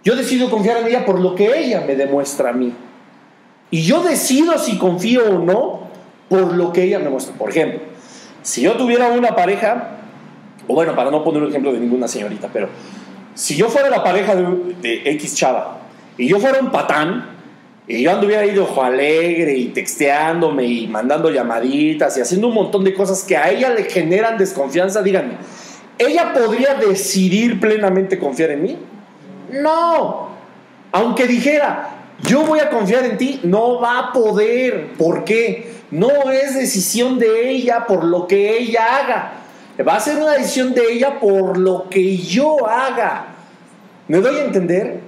Yo decido confiar en ella por lo que ella me demuestra a mí. Y yo decido si confío o no por lo que ella me muestra. Por ejemplo, si yo tuviera una pareja, o bueno, para no poner un ejemplo de ninguna señorita, pero si yo fuera la pareja de X chava y yo fuera un patán y yo anduviera ahí de ojo alegre y texteándome y mandando llamaditas y haciendo un montón de cosas que a ella le generan desconfianza, díganme, ¿ella podría decidir plenamente confiar en mí? No. Aunque dijera, yo voy a confiar en ti, no va a poder. ¿Por qué? No es decisión de ella por lo que ella haga. Va a ser una decisión de ella por lo que yo haga. ¿Me doy a entender?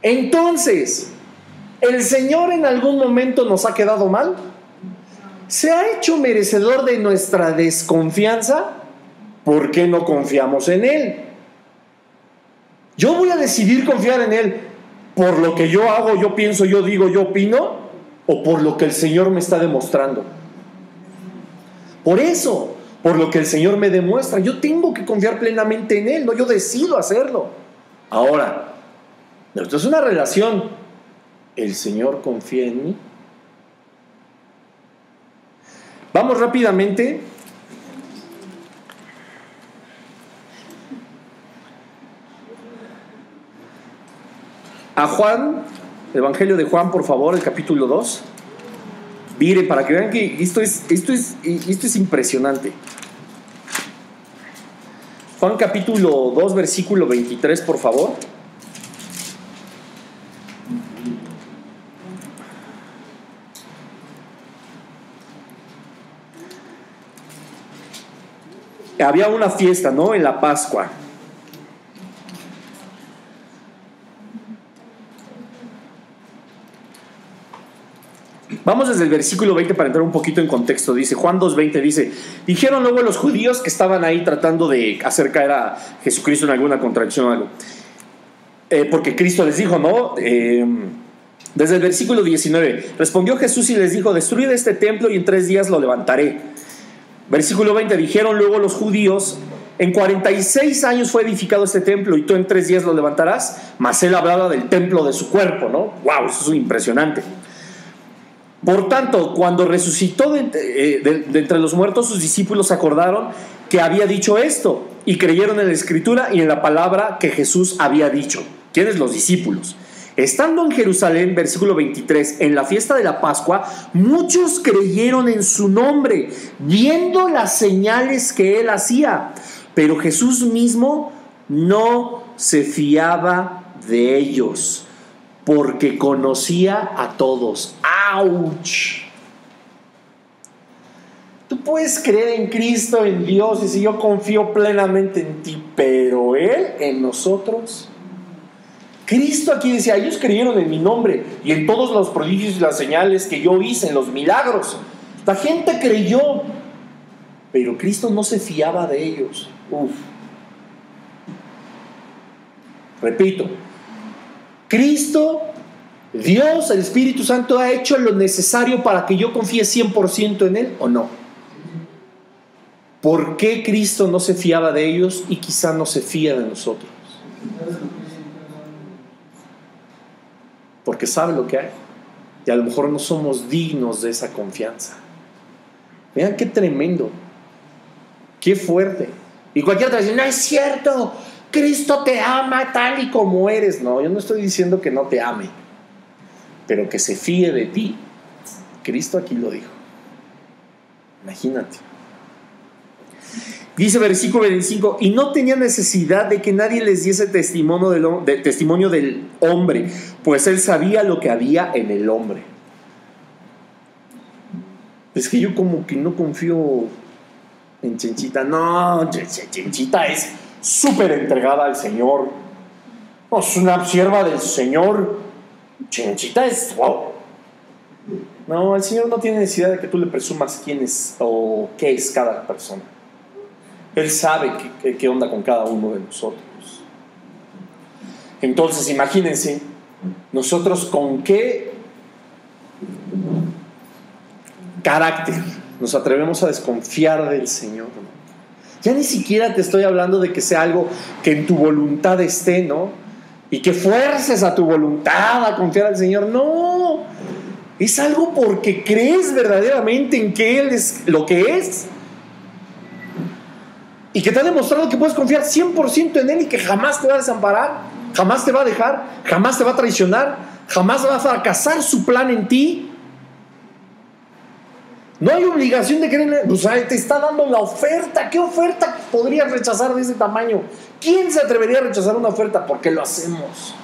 Entonces, ¿el Señor en algún momento nos ha quedado mal? ¿Se ha hecho merecedor de nuestra desconfianza? ¿Por qué no confiamos en Él? ¿Yo voy a decidir confiar en Él por lo que yo hago, yo pienso, yo digo, yo opino, o por lo que el Señor me está demostrando? Por eso, por lo que el Señor me demuestra, yo tengo que confiar plenamente en Él, no, yo decido hacerlo. Ahora, esto es una relación. ¿El Señor confía en mí? Vamos rápidamente a Juan, el Evangelio de Juan, por favor, el capítulo 2. Miren, para que vean que esto es impresionante. Juan capítulo 2, versículo 23, por favor. Había una fiesta, ¿no? En la Pascua. Vamos desde el versículo 20 para entrar un poquito en contexto. Dice, Juan 2:20 dice, dijeron luego los judíos que estaban ahí tratando de hacer caer a Jesucristo en alguna contradicción o algo. Porque Cristo les dijo, ¿no? Desde el versículo 19, respondió Jesús y les dijo, destruid este templo y en 3 días lo levantaré. Versículo 20, dijeron luego los judíos, en 46 años fue edificado este templo y tú en 3 días lo levantarás. Mas él hablaba del templo de su cuerpo, ¿no? ¡Wow! Eso es impresionante. Por tanto, cuando resucitó de entre los muertos, sus discípulos acordaron que había dicho esto y creyeron en la Escritura y en la palabra que Jesús había dicho. ¿Quiénes? Los discípulos. Estando en Jerusalén, versículo 23, en la fiesta de la Pascua, muchos creyeron en su nombre, viendo las señales que él hacía. Pero Jesús mismo no se fiaba de ellos, porque conocía a todos. ¡Auch! Tú puedes creer en Cristo, en Dios, y si yo confío plenamente en ti, pero Él en nosotros. Cristo aquí decía, ellos creyeron en mi nombre y en todos los prodigios y las señales que yo hice, en los milagros. La gente creyó, pero Cristo no se fiaba de ellos. Repito, Cristo, Dios, el Espíritu Santo ha hecho lo necesario para que yo confíe 100% en Él o no. ¿Por qué Cristo no se fiaba de ellos y quizá no se fía de nosotros? Porque sabe lo que hay y a lo mejor no somos dignos de esa confianza. Vean qué tremendo, qué fuerte. Y cualquiera te dice, no es cierto, Cristo te ama tal y como eres. No, yo no estoy diciendo que no te ame, pero que se fíe de ti. Cristo aquí lo dijo. Imagínate. Dice versículo 25, y no tenía necesidad de que nadie les diese testimonio del hombre, pues él sabía lo que había en el hombre. Es que yo como que no confío en Chenchita. No, Chenchita es súper entregada al Señor. No, es una sierva del Señor. Chenchita es wow. No, el Señor no tiene necesidad de que tú le presumas quién es o qué es cada persona. Él sabe qué onda con cada uno de nosotros. Entonces, imagínense, nosotros con qué carácter nos atrevemos a desconfiar del Señor. Ya ni siquiera te estoy hablando de que sea algo que en tu voluntad esté, ¿no? Y que fuerces a tu voluntad a confiar al Señor. No, es algo porque crees verdaderamente en que Él es lo que es. Y que te ha demostrado que puedes confiar 100% en Él y que jamás te va a desamparar, jamás te va a dejar, jamás te va a traicionar, jamás va a fracasar su plan en ti. No hay obligación de creer en Él. Pues te está dando la oferta. ¿Qué oferta podrías rechazar de ese tamaño? ¿Quién se atrevería a rechazar una oferta? Porque lo hacemos.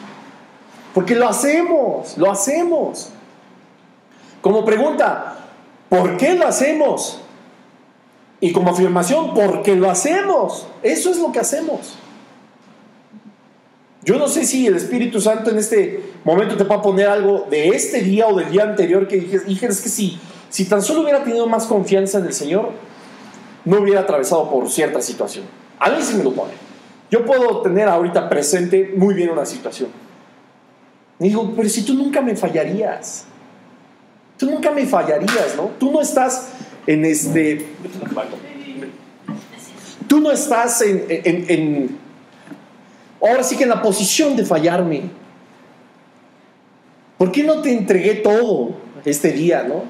Porque lo hacemos. Como pregunta, ¿por qué lo hacemos? Y como afirmación, porque lo hacemos. Eso es lo que hacemos. Yo no sé si el Espíritu Santo en este momento te va a poner algo de este día o del día anterior que dijeras que si tan solo hubiera tenido más confianza en el Señor, no hubiera atravesado por cierta situación. A mí sí me lo pone. Yo puedo tener ahorita presente muy bien una situación. Y digo, pero si tú nunca me fallarías. Tú nunca me fallarías, ¿no? Tú no estás en Tú no estás ahora sí que en la posición de fallarme. ¿Por qué no te entregué todo este día, no?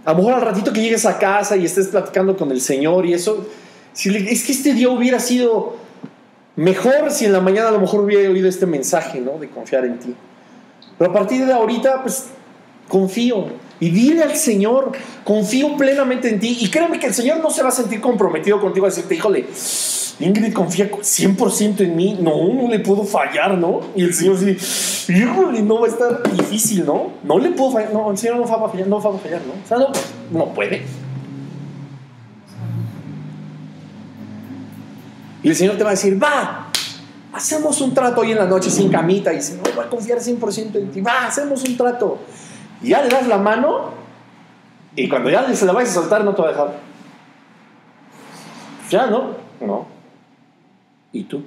A lo mejor al ratito que llegues a casa y estés platicando con el Señor y eso, es que este día hubiera sido Mejor si en la mañana a lo mejor hubiera oído este mensaje, ¿no? De confiar en ti. Pero a partir de ahorita, pues, confío. Y dile al Señor, confío plenamente en ti. Y créeme que el Señor no se va a sentir comprometido contigo a decirte, híjole, Ingrid confía 100% en mí. No le puedo fallar, ¿no? Y el Señor dice, híjole, no va a estar difícil, ¿no? No le puedo fallar. No, el Señor no va a fallar, ¿no? O sea, no puede. Y el Señor te va a decir, va, hacemos un trato hoy en la noche sin camita. Y dice, no, voy a confiar 100% en ti. Va, hacemos un trato. Y ya le das la mano. Y cuando ya se la vayas a soltar, no te va a dejar. Ya, ¿no? No. ¿Y tú?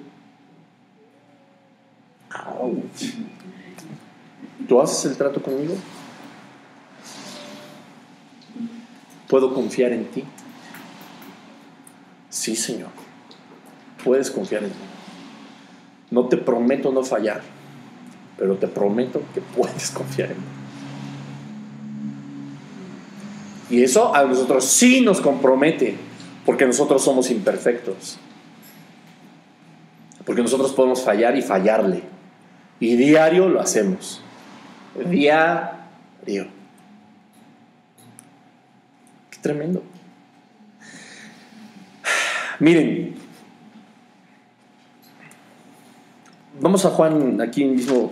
¿Tú haces el trato conmigo? ¿Puedo confiar en ti? Sí, Señor. Puedes confiar en mí. No te prometo no fallar, pero te prometo que puedes confiar en mí. Y eso a nosotros sí nos compromete, porque nosotros somos imperfectos. Porque nosotros podemos fallar y fallarle. Y diario lo hacemos. Diario. Qué tremendo. Miren, vamos a Juan, aquí en el mismo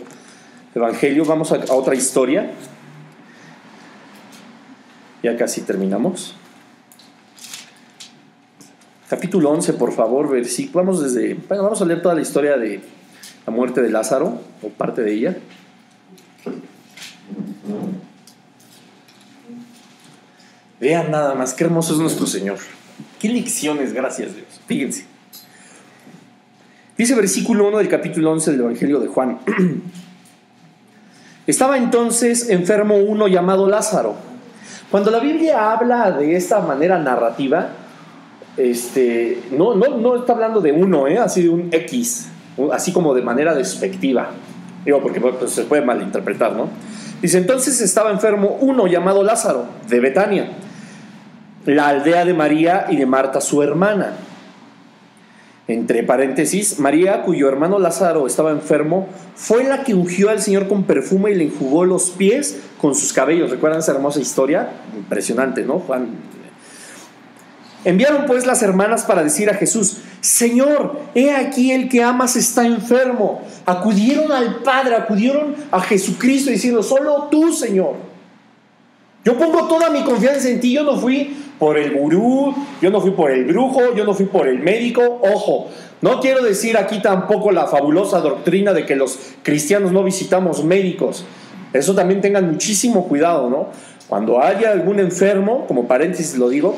Evangelio, vamos a otra historia. Ya casi terminamos. Capítulo 11, por favor, versículo. Vamos a leer toda la historia de la muerte de Lázaro, o parte de ella. Vean nada más, qué hermoso es nuestro Señor. Qué lecciones, gracias Dios. Fíjense. Dice versículo 1 del capítulo 11 del Evangelio de Juan. Estaba entonces enfermo uno llamado Lázaro. Cuando la Biblia habla de esta manera narrativa, no está hablando de uno, así de un X, así como de manera despectiva. Digo, porque pues, se puede malinterpretar, ¿no? Dice, entonces estaba enfermo uno llamado Lázaro, de Betania, la aldea de María y de Marta, su hermana. Entre paréntesis, María, cuyo hermano Lázaro estaba enfermo, fue la que ungió al Señor con perfume y le enjugó los pies con sus cabellos. ¿Recuerdan esa hermosa historia? Impresionante, ¿no, Juan? Enviaron pues las hermanas para decir a Jesús, Señor, he aquí el que amas está enfermo. Acudieron al Padre, acudieron a Jesucristo diciendo, solo tú, Señor. Yo pongo toda mi confianza en ti. Yo no fui por el gurú, yo no fui por el brujo, yo no fui por el médico. Ojo, no quiero decir aquí tampoco la fabulosa doctrina de que los cristianos no visitamos médicos. Eso también tengan muchísimo cuidado, ¿no? Cuando haya algún enfermo, como paréntesis lo digo,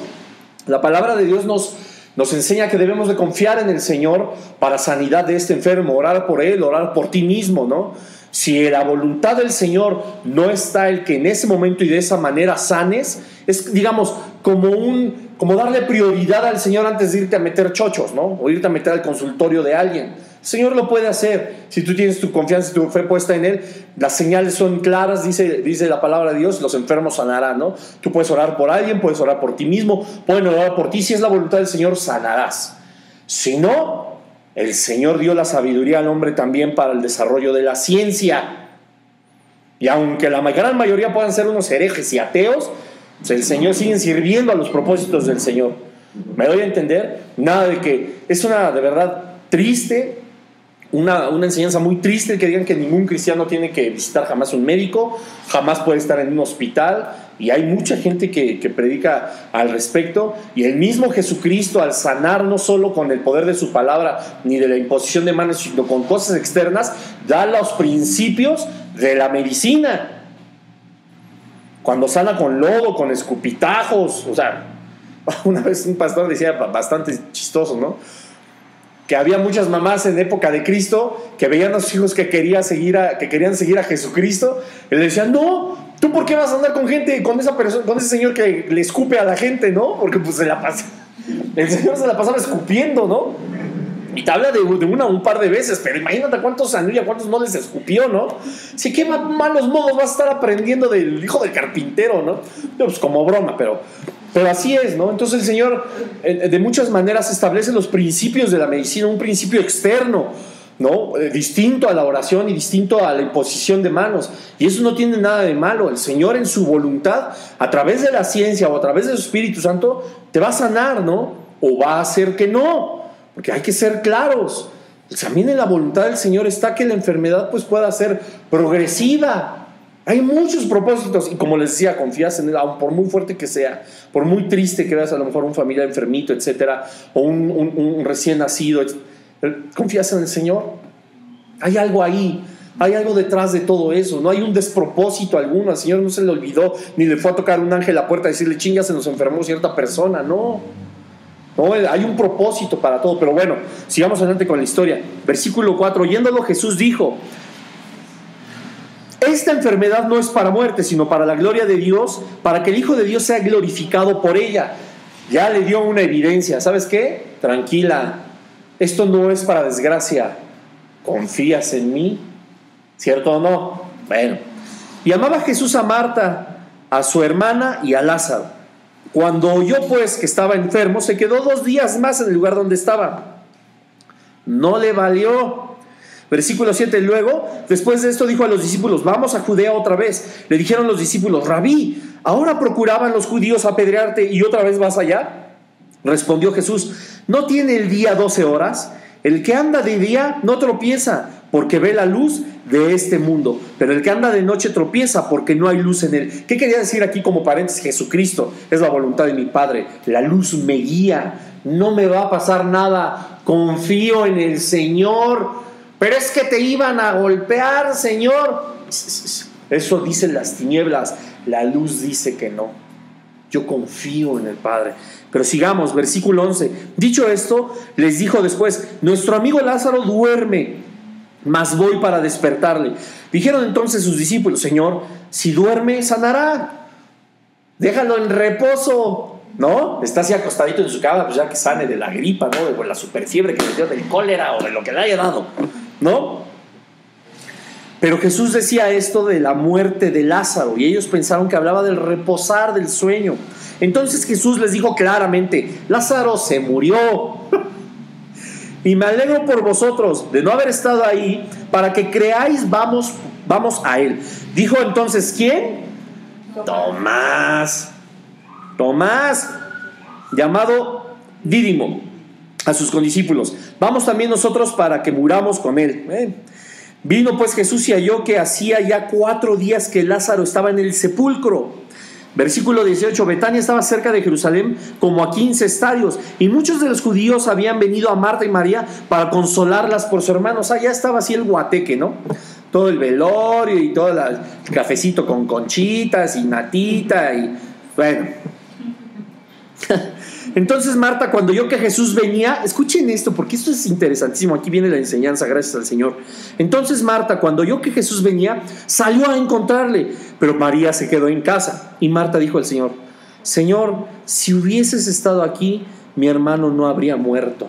la palabra de Dios nos enseña que debemos de confiar en el Señor para sanidad de este enfermo, orar por él, orar por ti mismo, ¿no? Si la voluntad del Señor no está el que en ese momento y de esa manera sanes, es, digamos, como darle prioridad al Señor antes de irte a meter chochos, ¿no? O irte a meter al consultorio de alguien. El Señor lo puede hacer. Si tú tienes tu confianza y tu fe puesta en Él, las señales son claras, dice la palabra de Dios, los enfermos sanarán, ¿no? Tú puedes orar por alguien, puedes orar por ti mismo, pueden orar por ti. Si es la voluntad del Señor, sanarás. Si no, el Señor dio la sabiduría al hombre también para el desarrollo de la ciencia. Y aunque la gran mayoría puedan ser unos herejes y ateos, pues el Señor sigue sirviendo a los propósitos del Señor. ¿Me doy a entender? Nada de que es una, de verdad, triste, una enseñanza muy triste que digan que ningún cristiano tiene que visitar jamás un médico, jamás puede estar en un hospital, y hay mucha gente que predica al respecto, y el mismo Jesucristo, al sanar no solo con el poder de su palabra ni de la imposición de manos, sino con cosas externas, da los principios de la medicina. Cuando sana con lodo, con escupitajos, o sea, una vez un pastor decía bastante chistoso, ¿no? Que había muchas mamás en época de Cristo que veían a sus hijos que querían seguir a Jesucristo, y le decían, no, ¿tú por qué vas a andar con gente, con esa persona, con ese señor que le escupe a la gente, ¿no? Porque pues el Señor se la pasaba escupiendo, ¿no? Y te habla de una un par de veces, pero imagínate cuántos anillos, a cuántos no les escupió, ¿no? Sí, qué malos modos vas a estar aprendiendo del hijo del carpintero, ¿no? Pues como broma, pero así es, ¿no? Entonces el Señor de muchas maneras establece los principios de la medicina, un principio externo, ¿no? Distinto a la oración y distinto a la imposición de manos. Y eso no tiene nada de malo. El Señor en su voluntad, a través de la ciencia o a través de su Espíritu Santo, te va a sanar, ¿no? O va a hacer que no, porque hay que ser claros. También en la voluntad del Señor está que la enfermedad pues pueda ser progresiva. Hay muchos propósitos y como les decía, confías en Él, aun por muy fuerte que sea, por muy triste que veas a lo mejor un familiar enfermito, etcétera, o un recién nacido, confías en el Señor. Hay algo ahí, hay algo detrás de todo eso, no hay un despropósito alguno. Al Señor no se le olvidó, ni le fue a tocar un ángel a la puerta y decirle, chinga, se nos enfermó cierta persona, no, hay un propósito para todo. Pero bueno, sigamos adelante con la historia. Versículo 4, oyéndolo Jesús dijo, esta enfermedad no es para muerte, sino para la gloria de Dios, para que el Hijo de Dios sea glorificado por ella. Ya le dio una evidencia. ¿Sabes qué? Tranquila, esto no es para desgracia. ¿Confías en mí? ¿Cierto o no? Bueno. Y amaba Jesús a Marta, a su hermana y a Lázaro. Cuando oyó pues que estaba enfermo, se quedó 2 días más en el lugar donde estaba. No le valió. Versículo 7, luego, después de esto dijo a los discípulos, vamos a Judea otra vez. Le dijeron los discípulos, Rabí, ¿ahora procuraban los judíos apedrearte y otra vez vas allá? Respondió Jesús, ¿no tiene el día 12 horas? El que anda de día no tropieza, porque ve la luz de este mundo, pero el que anda de noche tropieza porque no hay luz en él. ¿Qué quería decir aquí como paréntesis? Jesucristo es la voluntad de mi Padre, la luz me guía, no me va a pasar nada, confío en el Señor. Pero es que te iban a golpear, Señor. Eso dicen las tinieblas, la luz dice que no. Yo confío en el Padre. Pero sigamos, versículo 11. Dicho esto, les dijo después, nuestro amigo Lázaro duerme, mas voy para despertarle. Dijeron entonces sus discípulos, Señor, si duerme, sanará. Déjalo en reposo, ¿no? Está así acostadito en su cama, pues ya que sane de la gripa, ¿no? De la superfiebre que le dio, del cólera o de lo que le haya dado, ¿no? Pero Jesús decía esto de la muerte de Lázaro y ellos pensaron que hablaba del reposar del sueño. Entonces Jesús les dijo claramente, Lázaro se murió. Y me alegro por vosotros de no haber estado ahí, para que creáis, vamos a él. Dijo entonces, ¿quién? Tomás, llamado Dídimo, a sus condiscípulos. Vamos también nosotros para que muramos con él. Vino pues Jesús y halló que hacía ya 4 días que Lázaro estaba en el sepulcro. Versículo 18, Betania estaba cerca de Jerusalén como a 15 estadios, y muchos de los judíos habían venido a Marta y María para consolarlas por su hermano. O sea, ya estaba así el guateque, ¿no? Todo el velorio y todo el cafecito con conchitas y natita y bueno. Entonces Marta, cuando oyó que Jesús venía, escuchen esto porque esto es interesantísimo, aquí viene la enseñanza, gracias al Señor. Entonces Marta, cuando oyó que Jesús venía, salió a encontrarle, pero María se quedó en casa. Y Marta dijo al Señor, Señor, si hubieses estado aquí, mi hermano no habría muerto.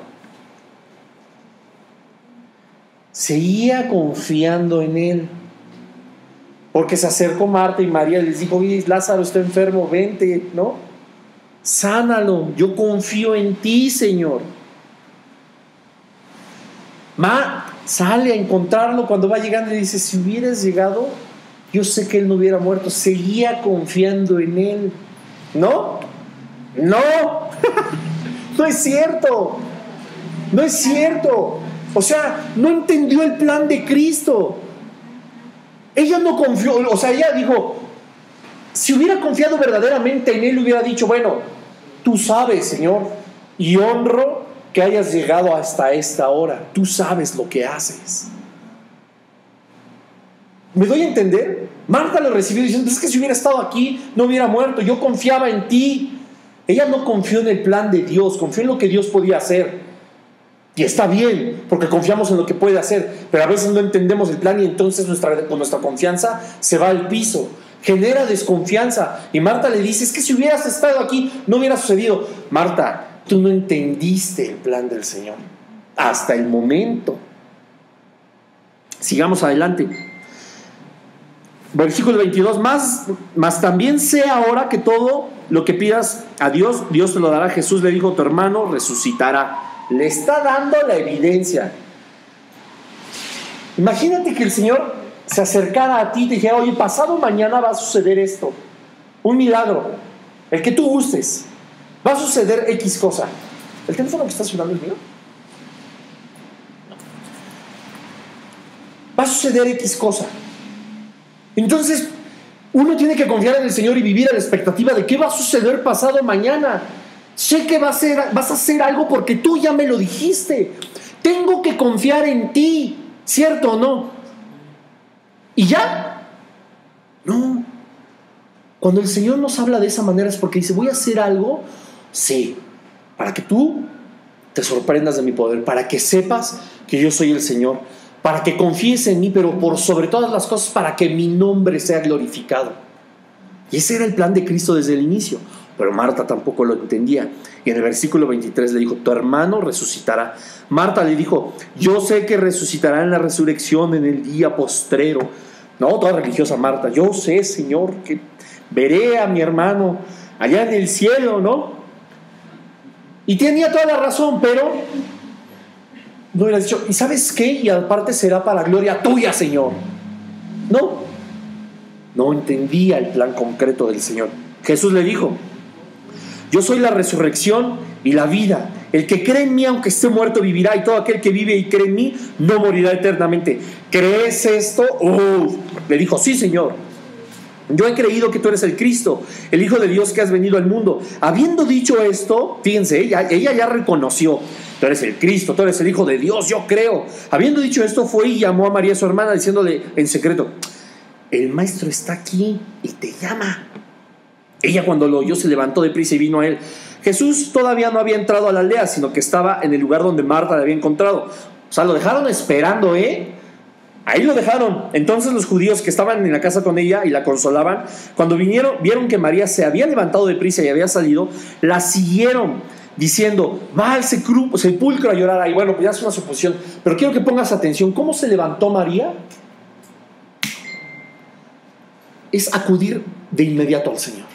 Seguía confiando en él, porque se acercó Marta y María y les dijo, oye, Lázaro está enfermo, vente, ¿no? Sánalo, yo confío en ti, Señor. Sale a encontrarlo cuando va llegando y dice, si hubieras llegado, yo sé que él no hubiera muerto. Seguía confiando en él. ¿No? No. No es cierto. No es cierto. O sea, no entendió el plan de Cristo. Ella no confió, o sea, ella dijo, si hubiera confiado verdaderamente en él, hubiera dicho, bueno, tú sabes, Señor, y honro que hayas llegado hasta esta hora. Tú sabes lo que haces. ¿Me doy a entender? Marta lo recibió diciendo, es que si hubiera estado aquí, no hubiera muerto. Yo confiaba en ti. Ella no confió en el plan de Dios, confió en lo que Dios podía hacer. Y está bien, porque confiamos en lo que puede hacer, pero a veces no entendemos el plan y entonces nuestra confianza se va al piso. Genera desconfianza. Y Marta le dice, es que si hubieras estado aquí, no hubiera sucedido. Marta, tú no entendiste el plan del Señor. hasta el momento. Sigamos adelante. Versículo 22, más también sé ahora que todo lo que pidas a Dios, Dios te lo dará. Jesús le dijo, tu hermano resucitará. Le está dando la evidencia. Imagínate que el Señor se acercara a ti y te dijera, oye, pasado mañana va a suceder esto, un milagro, el que tú gustes, va a suceder X cosa. ¿El teléfono que está sonando es mío? Va a suceder X cosa. Entonces, uno tiene que confiar en el Señor y vivir a la expectativa de qué va a suceder pasado mañana. Sé que vas a hacer algo porque tú ya me lo dijiste. Tengo que confiar en ti, ¿cierto o no? ¿Y ya? No. Cuando el Señor nos habla de esa manera es porque dice, voy a hacer algo, sí, para que tú te sorprendas de mi poder, para que sepas que yo soy el Señor, para que confíes en mí, pero por sobre todas las cosas, para que mi nombre sea glorificado. Y ese era el plan de Cristo desde el inicio. Pero Marta tampoco lo entendía. Y en el versículo 23 le dijo, tu hermano resucitará. Marta le dijo, yo sé que resucitará en la resurrección en el día postrero. No, toda religiosa Marta, yo sé, Señor, que veré a mi hermano allá en el cielo, ¿no? Y tenía toda la razón, pero no hubiera dicho, ¿y sabes qué? Y aparte será para gloria tuya, Señor. No entendía el plan concreto del Señor. Jesús le dijo, yo soy la resurrección y la vida. El que cree en mí, aunque esté muerto, vivirá. Y todo aquel que vive y cree en mí, no morirá eternamente. ¿Crees esto? Le dijo, sí, Señor. Yo he creído que tú eres el Cristo, el Hijo de Dios que has venido al mundo. Habiendo dicho esto, fíjense, ella ya reconoció, tú eres el Cristo, tú eres el Hijo de Dios, yo creo. Habiendo dicho esto, fue y llamó a María su hermana, diciéndole en secreto, el maestro está aquí y te llama. Ella, cuando lo oyó, se levantó deprisa y vino a él. Jesús todavía no había entrado a la aldea, sino que estaba en el lugar donde Marta le había encontrado. O sea, lo dejaron esperando, Ahí lo dejaron. Entonces los judíos que estaban en la casa con ella y la consolaban, cuando vieron que María se había levantado deprisa y había salido, la siguieron diciendo, va al sepulcro a llorar. Ahí, bueno, pues ya es una suposición, pero quiero que pongas atención. ¿Cómo se levantó María? Es acudir de inmediato al Señor,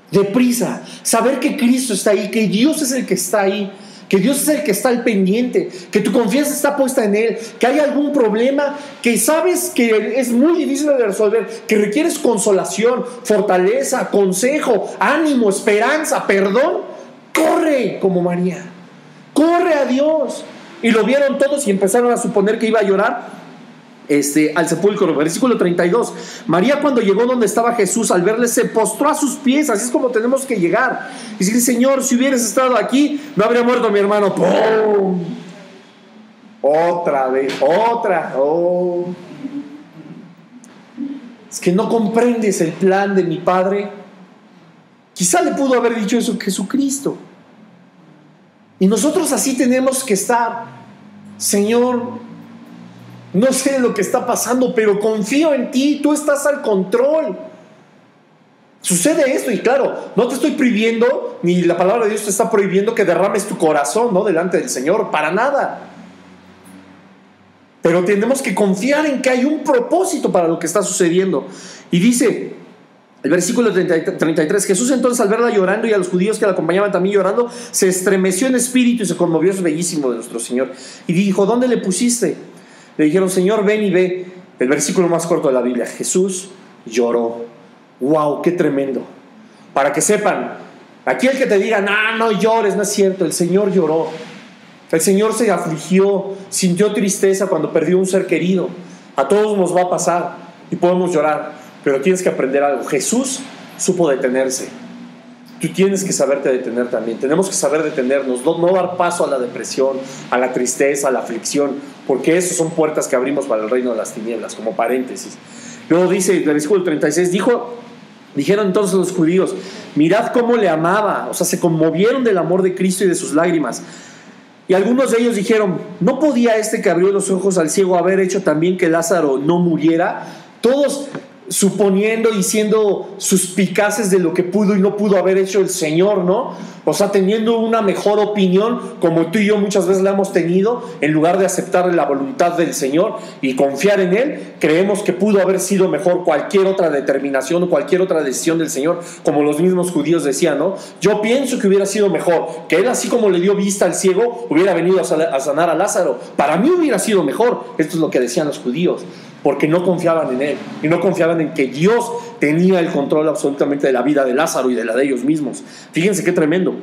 deprisa, saber que Cristo está ahí, que Dios es el que está ahí, que Dios es el que está al pendiente, que tu confianza está puesta en Él, que hay algún problema que sabes que es muy difícil de resolver, que requieres consolación, fortaleza, consejo, ánimo, esperanza, perdón. Corre como María, corre a Dios. Y lo vieron todos y empezaron a suponer que iba a llorar al sepulcro. Versículo 32. María, cuando llegó donde estaba Jesús, al verle se postró a sus pies. Así es como tenemos que llegar y decir, Señor, si hubieras estado aquí, no habría muerto mi hermano. ¡Pum! Otra vez, otra. Es que no comprendes el plan de mi Padre. Quizá le pudo haber dicho eso Jesucristo. Y nosotros así tenemos que estar. Señor, no sé lo que está pasando, pero confío en ti, tú estás al control. Sucede esto y claro, no te estoy prohibiendo, ni la palabra de Dios te está prohibiendo que derrames tu corazón, ¿no?, delante del Señor, para nada. Pero tenemos que confiar en que hay un propósito para lo que está sucediendo. Y dice el versículo 33, Jesús entonces, al verla llorando y a los judíos que la acompañaban también llorando, se estremeció en espíritu y se conmovió. Es bellísimo de nuestro Señor. Y dijo, ¿dónde le pusiste? Le dijeron, Señor, ven y ve. El versículo más corto de la Biblia, Jesús lloró. ¡Wow! ¡Qué tremendo! Para que sepan, aquí el que te diga, no llores, no es cierto. El Señor lloró. El Señor se afligió, sintió tristeza cuando perdió un ser querido. A todos nos va a pasar y podemos llorar, pero tienes que aprender algo. Jesús supo detenerse. Tú tienes que saberte detener también. Tenemos que saber detenernos, no dar paso a la depresión, a la tristeza, a la aflicción, porque esas son puertas que abrimos para el reino de las tinieblas, como paréntesis. Luego dice el versículo 36, dijeron entonces los judíos, mirad cómo le amaba. O sea, se conmovieron del amor de Cristo y de sus lágrimas. Y algunos de ellos dijeron, ¿no podía este que abrió los ojos al ciego haber hecho también que Lázaro no muriera? Todos suponiendo y siendo suspicaces de lo que pudo y no pudo haber hecho el Señor, ¿no? O sea, teniendo una mejor opinión, como tú y yo muchas veces la hemos tenido, en lugar de aceptar la voluntad del Señor y confiar en Él, creemos que pudo haber sido mejor cualquier otra determinación o cualquier otra decisión del Señor, como los mismos judíos decían, ¿no? Yo pienso que hubiera sido mejor que Él, así como le dio vista al ciego, hubiera venido a sanar a Lázaro. Para mí hubiera sido mejor. Esto es lo que decían los judíos, porque no confiaban en Él y no confiaban en que Dios tenía el control absolutamente de la vida de Lázaro y de la de ellos mismos. Fíjense qué tremendo.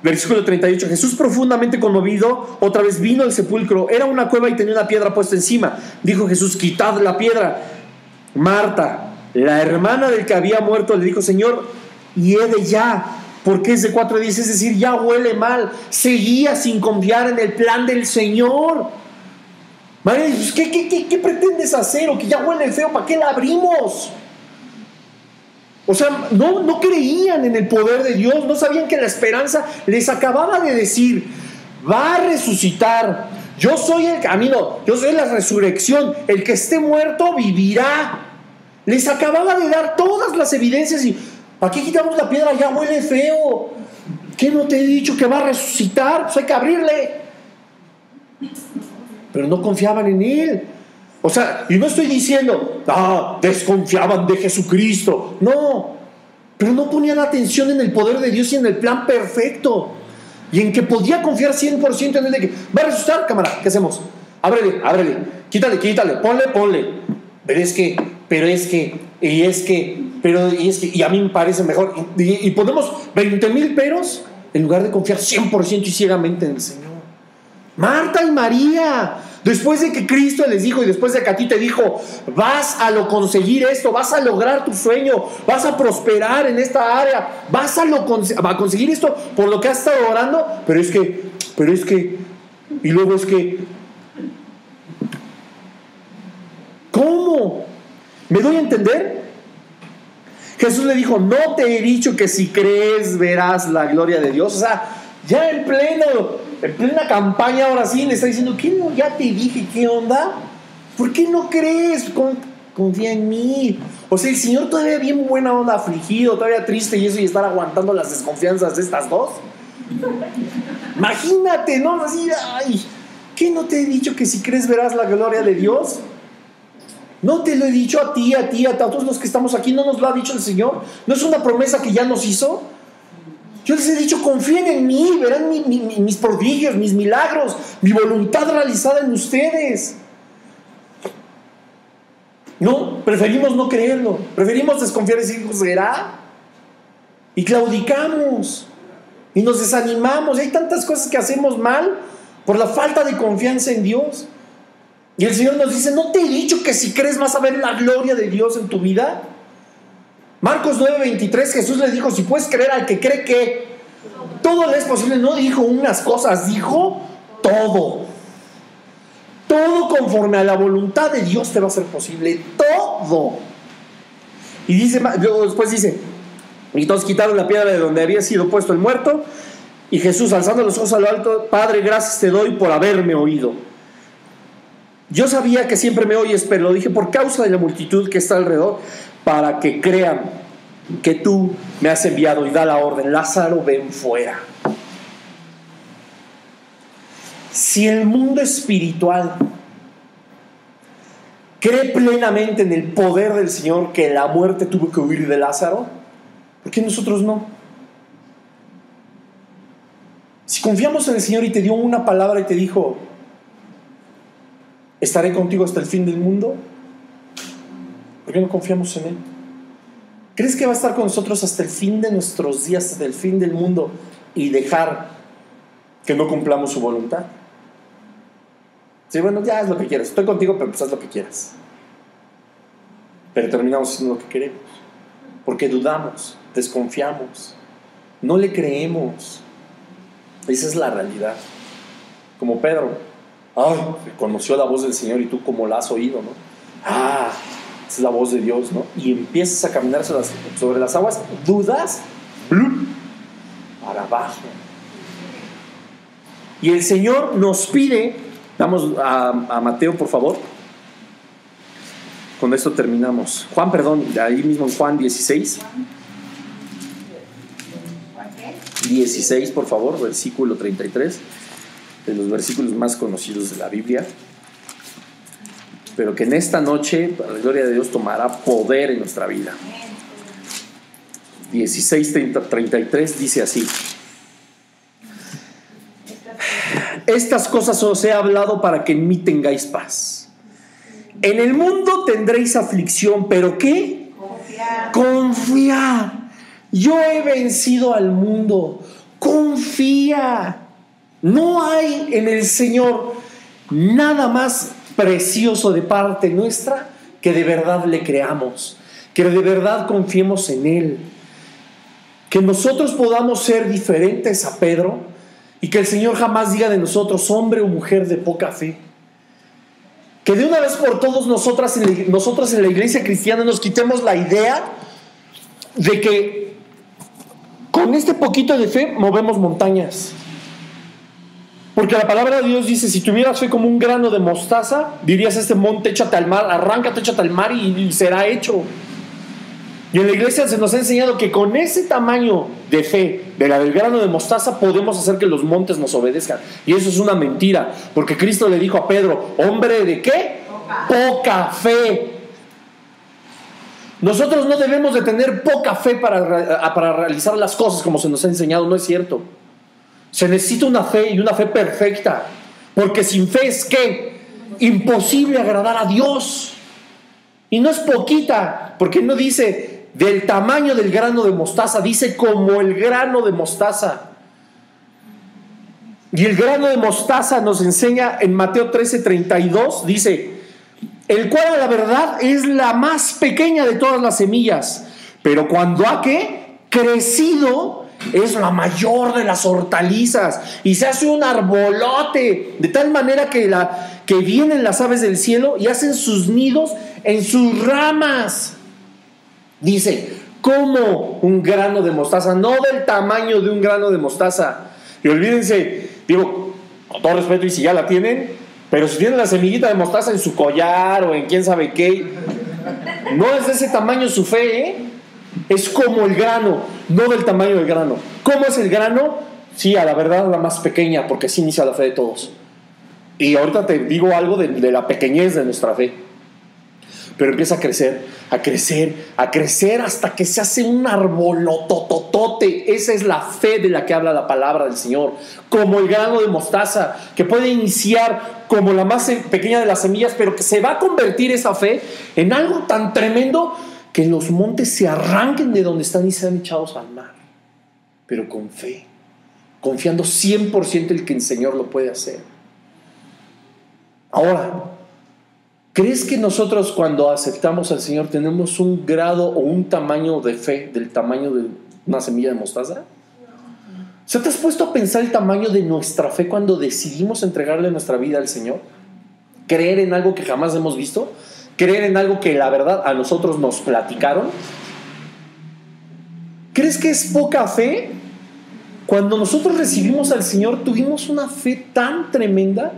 Versículo 38, Jesús profundamente conmovido otra vez vino al sepulcro. Era una cueva y tenía una piedra puesta encima. Dijo Jesús: quitad la piedra. Marta, la hermana del que había muerto, le dijo: Señor, hiede ya, porque es de 4 días, es decir, ya huele mal. Seguía sin confiar en el plan del Señor. María dice: ¿qué pretendes hacer? O que ya huele feo, ¿para qué la abrimos? O sea, no creían en el poder de Dios, no sabían que la esperanza les acababa de decir: va a resucitar, yo soy el camino, yo soy la resurrección, el que esté muerto vivirá. Les acababa de dar todas las evidencias y ¿para qué quitamos la piedra? Ya huele feo. ¿Qué no te he dicho que va a resucitar? Pues hay que abrirle. Pero no confiaban en Él. O sea, y no estoy diciendo, desconfiaban de Jesucristo. No, pero no ponían atención en el poder de Dios y en el plan perfecto. Y en que podía confiar 100% en Él de que va a resucitar, cámara, ¿qué hacemos? Ábrele, quítale, ponle. Y a mí me parece mejor. Y ponemos 20,000 peros en lugar de confiar 100% y ciegamente en el Señor. Marta y María, después de que Cristo les dijo y después de que a ti te dijo: vas a conseguir esto, vas a lograr tu sueño, vas a prosperar en esta área, vas a conseguir esto por lo que has estado orando, pero es que, y luego es que, ¿cómo? ¿Me doy a entender? Jesús le dijo: no te he dicho que si crees verás la gloria de Dios. O sea, ya en plena campaña, ahora sí le está diciendo: ¿qué no? Ya te dije, ¿qué onda? ¿Por qué no crees? Confía en mí. O sea, el Señor todavía bien buena onda, afligido, todavía triste y eso, y estar aguantando las desconfianzas de estas dos. Imagínate, ¿no? Así, ay, ¿qué no te he dicho que si crees verás la gloria de Dios? No te lo he dicho a ti, a todos los que estamos aquí. ¿No nos lo ha dicho el Señor? ¿No es una promesa que ya nos hizo? Yo les he dicho: confíen en mí, verán mis prodigios, mis milagros, mi voluntad realizada en ustedes. No, preferimos no creerlo, preferimos desconfiar y decir: ¿será? Y claudicamos y nos desanimamos. Y hay tantas cosas que hacemos mal por la falta de confianza en Dios. Y el Señor nos dice: ¿no te he dicho que si crees vas a ver la gloria de Dios en tu vida? Marcos 9:23, Jesús le dijo: si puedes creer al que cree que todo le es posible. No dijo unas cosas, dijo todo. Todo conforme a la voluntad de Dios te va a ser posible. Todo. Y dice, luego después dice: y todos quitaron la piedra de donde había sido puesto el muerto. Y Jesús, alzando los ojos a lo alto: Padre, gracias te doy por haberme oído. Yo sabía que siempre me oyes, pero lo dije por causa de la multitud que está alrededor, para que crean que tú me has enviado. Y da la orden: Lázaro, ven fuera. Si el mundo espiritual cree plenamente en el poder del Señor, que la muerte tuvo que huir de Lázaro, ¿por qué nosotros no? Si confiamos en el Señor y te dio una palabra y te dijo: estaré contigo hasta el fin del mundo, ¿por qué no confiamos en Él? ¿Crees que va a estar con nosotros hasta el fin de nuestros días, hasta el fin del mundo, y dejar que no cumplamos su voluntad? Sí, bueno, ya haz lo que quieras, estoy contigo, pero pues haz lo que quieras. Pero terminamos haciendo lo que queremos, porque dudamos, desconfiamos, no le creemos. Esa es la realidad. Como Pedro: conoció la voz del Señor, y tú como la has oído, ¿no? Es la voz de Dios, ¿no? Y empiezas a caminar sobre las aguas, dudas, ¡blum!, para abajo. Y el Señor nos pide, vamos a Mateo, por favor. Con esto terminamos. Juan, perdón, ahí mismo en Juan 16. 16, por favor, versículo 33. De los versículos más conocidos de la Biblia. Pero que en esta noche, para la gloria de Dios, tomará poder en nuestra vida. 16:33 dice así: estas cosas os he hablado para que en mí tengáis paz. En el mundo tendréis aflicción, pero ¿qué? Confiad. Yo he vencido al mundo. Confía. No hay en el Señor nada más precioso de parte nuestra que de verdad le creamos, que de verdad confiemos en Él, que nosotros podamos ser diferentes a Pedro y que el Señor jamás diga de nosotros hombre o mujer de poca fe. Que de una vez por todos nosotros en la iglesia cristiana nos quitemos la idea de que con este poquito de fe movemos montañas. Porque la palabra de Dios dice: si tuvieras fe como un grano de mostaza, dirías a este monte, échate al mar, arráncate, échate al mar y será hecho. Y en la iglesia se nos ha enseñado que con ese tamaño de fe, de la del grano de mostaza, podemos hacer que los montes nos obedezcan. Y eso es una mentira, porque Cristo le dijo a Pedro: hombre de ¿qué? Poca fe. Nosotros no debemos de tener poca fe para realizar las cosas como se nos ha enseñado. No es cierto. Se necesita una fe, y una fe perfecta, porque sin fe es ¿qué? Imposible agradar a Dios. Y no es poquita, porque no dice del tamaño del grano de mostaza, dice como el grano de mostaza. Y el grano de mostaza nos enseña en Mateo 13:32, dice: el cual a la verdad es la más pequeña de todas las semillas, pero cuando ha ¿qué? Crecido, es la mayor de las hortalizas y se hace un arbolote, de tal manera que vienen las aves del cielo y hacen sus nidos en sus ramas. Dice, como un grano de mostaza, no del tamaño de un grano de mostaza. Y olvídense, digo, con todo respeto, y si ya la tienen, pero si tienen la semillita de mostaza en su collar o en quién sabe qué, no es de ese tamaño su fe, ¿eh? Es como el grano, no del tamaño del grano. ¿Cómo es el grano? Sí, a la verdad la más pequeña, porque así inicia la fe de todos. Y ahorita te digo algo de la pequeñez de nuestra fe. Pero empieza a crecer, a crecer, a crecer hasta que se hace un arbolotototote. Esa es la fe de la que habla la palabra del Señor. Como el grano de mostaza, que puede iniciar como la más pequeña de las semillas, pero que se va a convertir esa fe en algo tan tremendo que los montes se arranquen de donde están y sean echados al mar. Pero con fe, confiando 100% en que el Señor lo puede hacer. Ahora, ¿crees que nosotros cuando aceptamos al Señor tenemos un grado o un tamaño de fe del tamaño de una semilla de mostaza? ¿Se te has puesto a pensar el tamaño de nuestra fe cuando decidimos entregarle nuestra vida al Señor? ¿Creer en algo que jamás hemos visto? ¿Creer en algo que la verdad a nosotros nos platicaron? ¿Crees que es poca fe? Cuando nosotros recibimos al Señor tuvimos una fe tan tremenda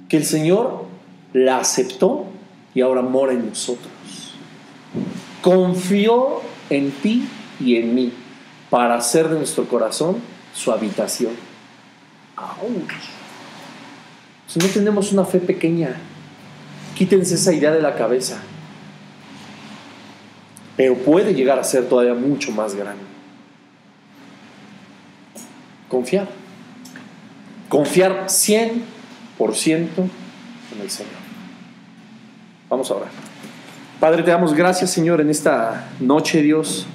que el Señor la aceptó y ahora mora en nosotros. Confió en ti y en mí para hacer de nuestro corazón su habitación. Si no tenemos una fe pequeña, quítense esa idea de la cabeza. Pero puede llegar a ser todavía mucho más grande. Confiar. Confiar 100% en el Señor. Vamos a orar. Padre, te damos gracias, Señor, en esta noche, Dios.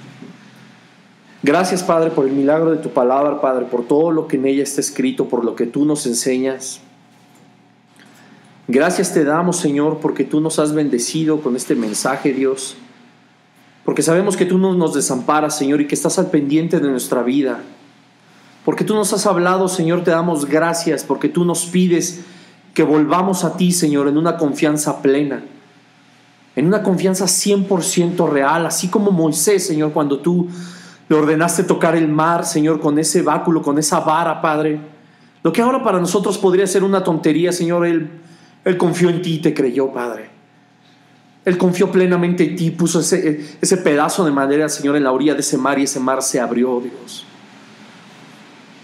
Gracias, Padre, por el milagro de tu palabra, Padre, por todo lo que en ella está escrito, por lo que tú nos enseñas. Gracias te damos, Señor, porque tú nos has bendecido con este mensaje, Dios. Porque sabemos que tú no nos desamparas, Señor, y que estás al pendiente de nuestra vida. Porque tú nos has hablado, Señor, te damos gracias, porque tú nos pides que volvamos a ti, Señor, en una confianza plena, en una confianza 100% real, así como Moisés, Señor, cuando tú le ordenaste tocar el mar, Señor, con ese báculo, con esa vara, Padre. Lo que ahora para nosotros podría ser una tontería, Señor, Él confió en ti y te creyó, Padre. Él confió plenamente en ti, puso ese pedazo de madera, Señor, en la orilla de ese mar y ese mar se abrió, Dios.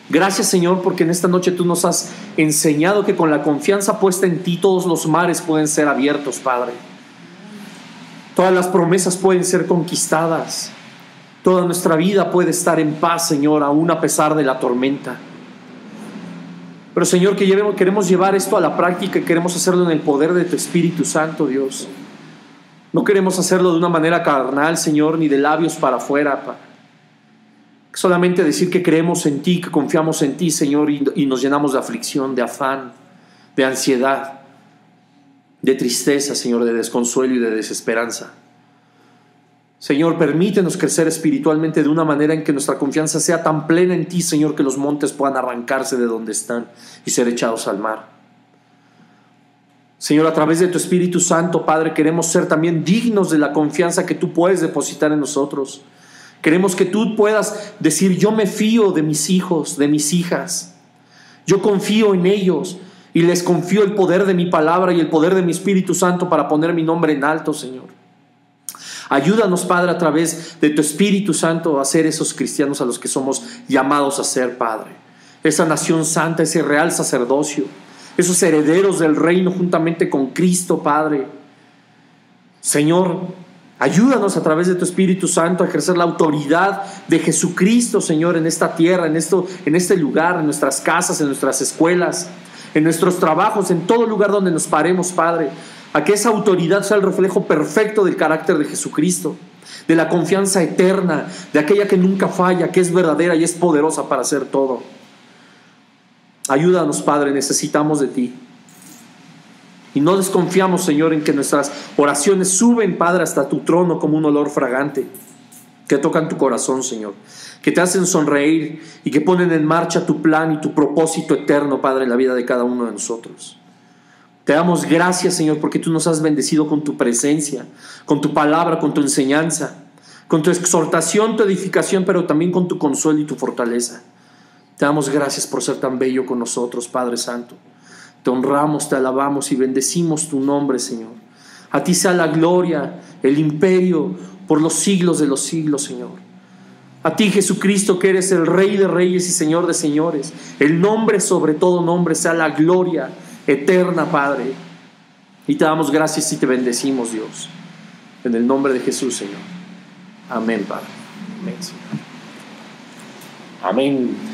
Gracias, Señor, porque en esta noche tú nos has enseñado que con la confianza puesta en ti todos los mares pueden ser abiertos, Padre. Todas las promesas pueden ser conquistadas. Toda nuestra vida puede estar en paz, Señor, aún a pesar de la tormenta. Pero, Señor, queremos llevar esto a la práctica y queremos hacerlo en el poder de tu Espíritu Santo, Dios. No queremos hacerlo de una manera carnal, Señor, ni de labios para afuera. Solamente decir que creemos en ti, que confiamos en ti, Señor, y nos llenamos de aflicción, de afán, de ansiedad, de tristeza, Señor, de desconsuelo y de desesperanza. Señor, permítenos crecer espiritualmente de una manera en que nuestra confianza sea tan plena en ti, Señor, que los montes puedan arrancarse de donde están y ser echados al mar. Señor, a través de tu Espíritu Santo, Padre, queremos ser también dignos de la confianza que tú puedes depositar en nosotros. Queremos que tú puedas decir: yo me fío de mis hijos, de mis hijas. Yo confío en ellos y les confío el poder de mi palabra y el poder de mi Espíritu Santo para poner mi nombre en alto, Señor. Ayúdanos, Padre, a través de tu Espíritu Santo a ser esos cristianos a los que somos llamados a ser, Padre. Esa nación santa, ese real sacerdocio, esos herederos del reino juntamente con Cristo, Padre. Señor, ayúdanos a través de tu Espíritu Santo a ejercer la autoridad de Jesucristo, Señor, en esta tierra, en este lugar, en nuestras casas, en nuestras escuelas, en nuestros trabajos, en todo lugar donde nos paremos, Padre. A que esa autoridad sea el reflejo perfecto del carácter de Jesucristo, de la confianza eterna, de aquella que nunca falla, que es verdadera y es poderosa para hacer todo. Ayúdanos, Padre, necesitamos de ti. Y no desconfiamos, Señor, en que nuestras oraciones suben, Padre, hasta tu trono como un olor fragante, que tocan tu corazón, Señor, que te hacen sonreír y que ponen en marcha tu plan y tu propósito eterno, Padre, en la vida de cada uno de nosotros. Te damos gracias, Señor, porque tú nos has bendecido con tu presencia, con tu palabra, con tu enseñanza, con tu exhortación, tu edificación, pero también con tu consuelo y tu fortaleza. Te damos gracias por ser tan bello con nosotros, Padre Santo. Te honramos, te alabamos y bendecimos tu nombre, Señor. A ti sea la gloria, el imperio por los siglos de los siglos, Señor. A ti, Jesucristo, que eres el Rey de reyes y Señor de señores, el nombre sobre todo nombre, sea la gloria eterna, Padre. Y te damos gracias y te bendecimos, Dios, en el nombre de Jesús, Señor. Amén, Padre. Amén, Señor. Amén.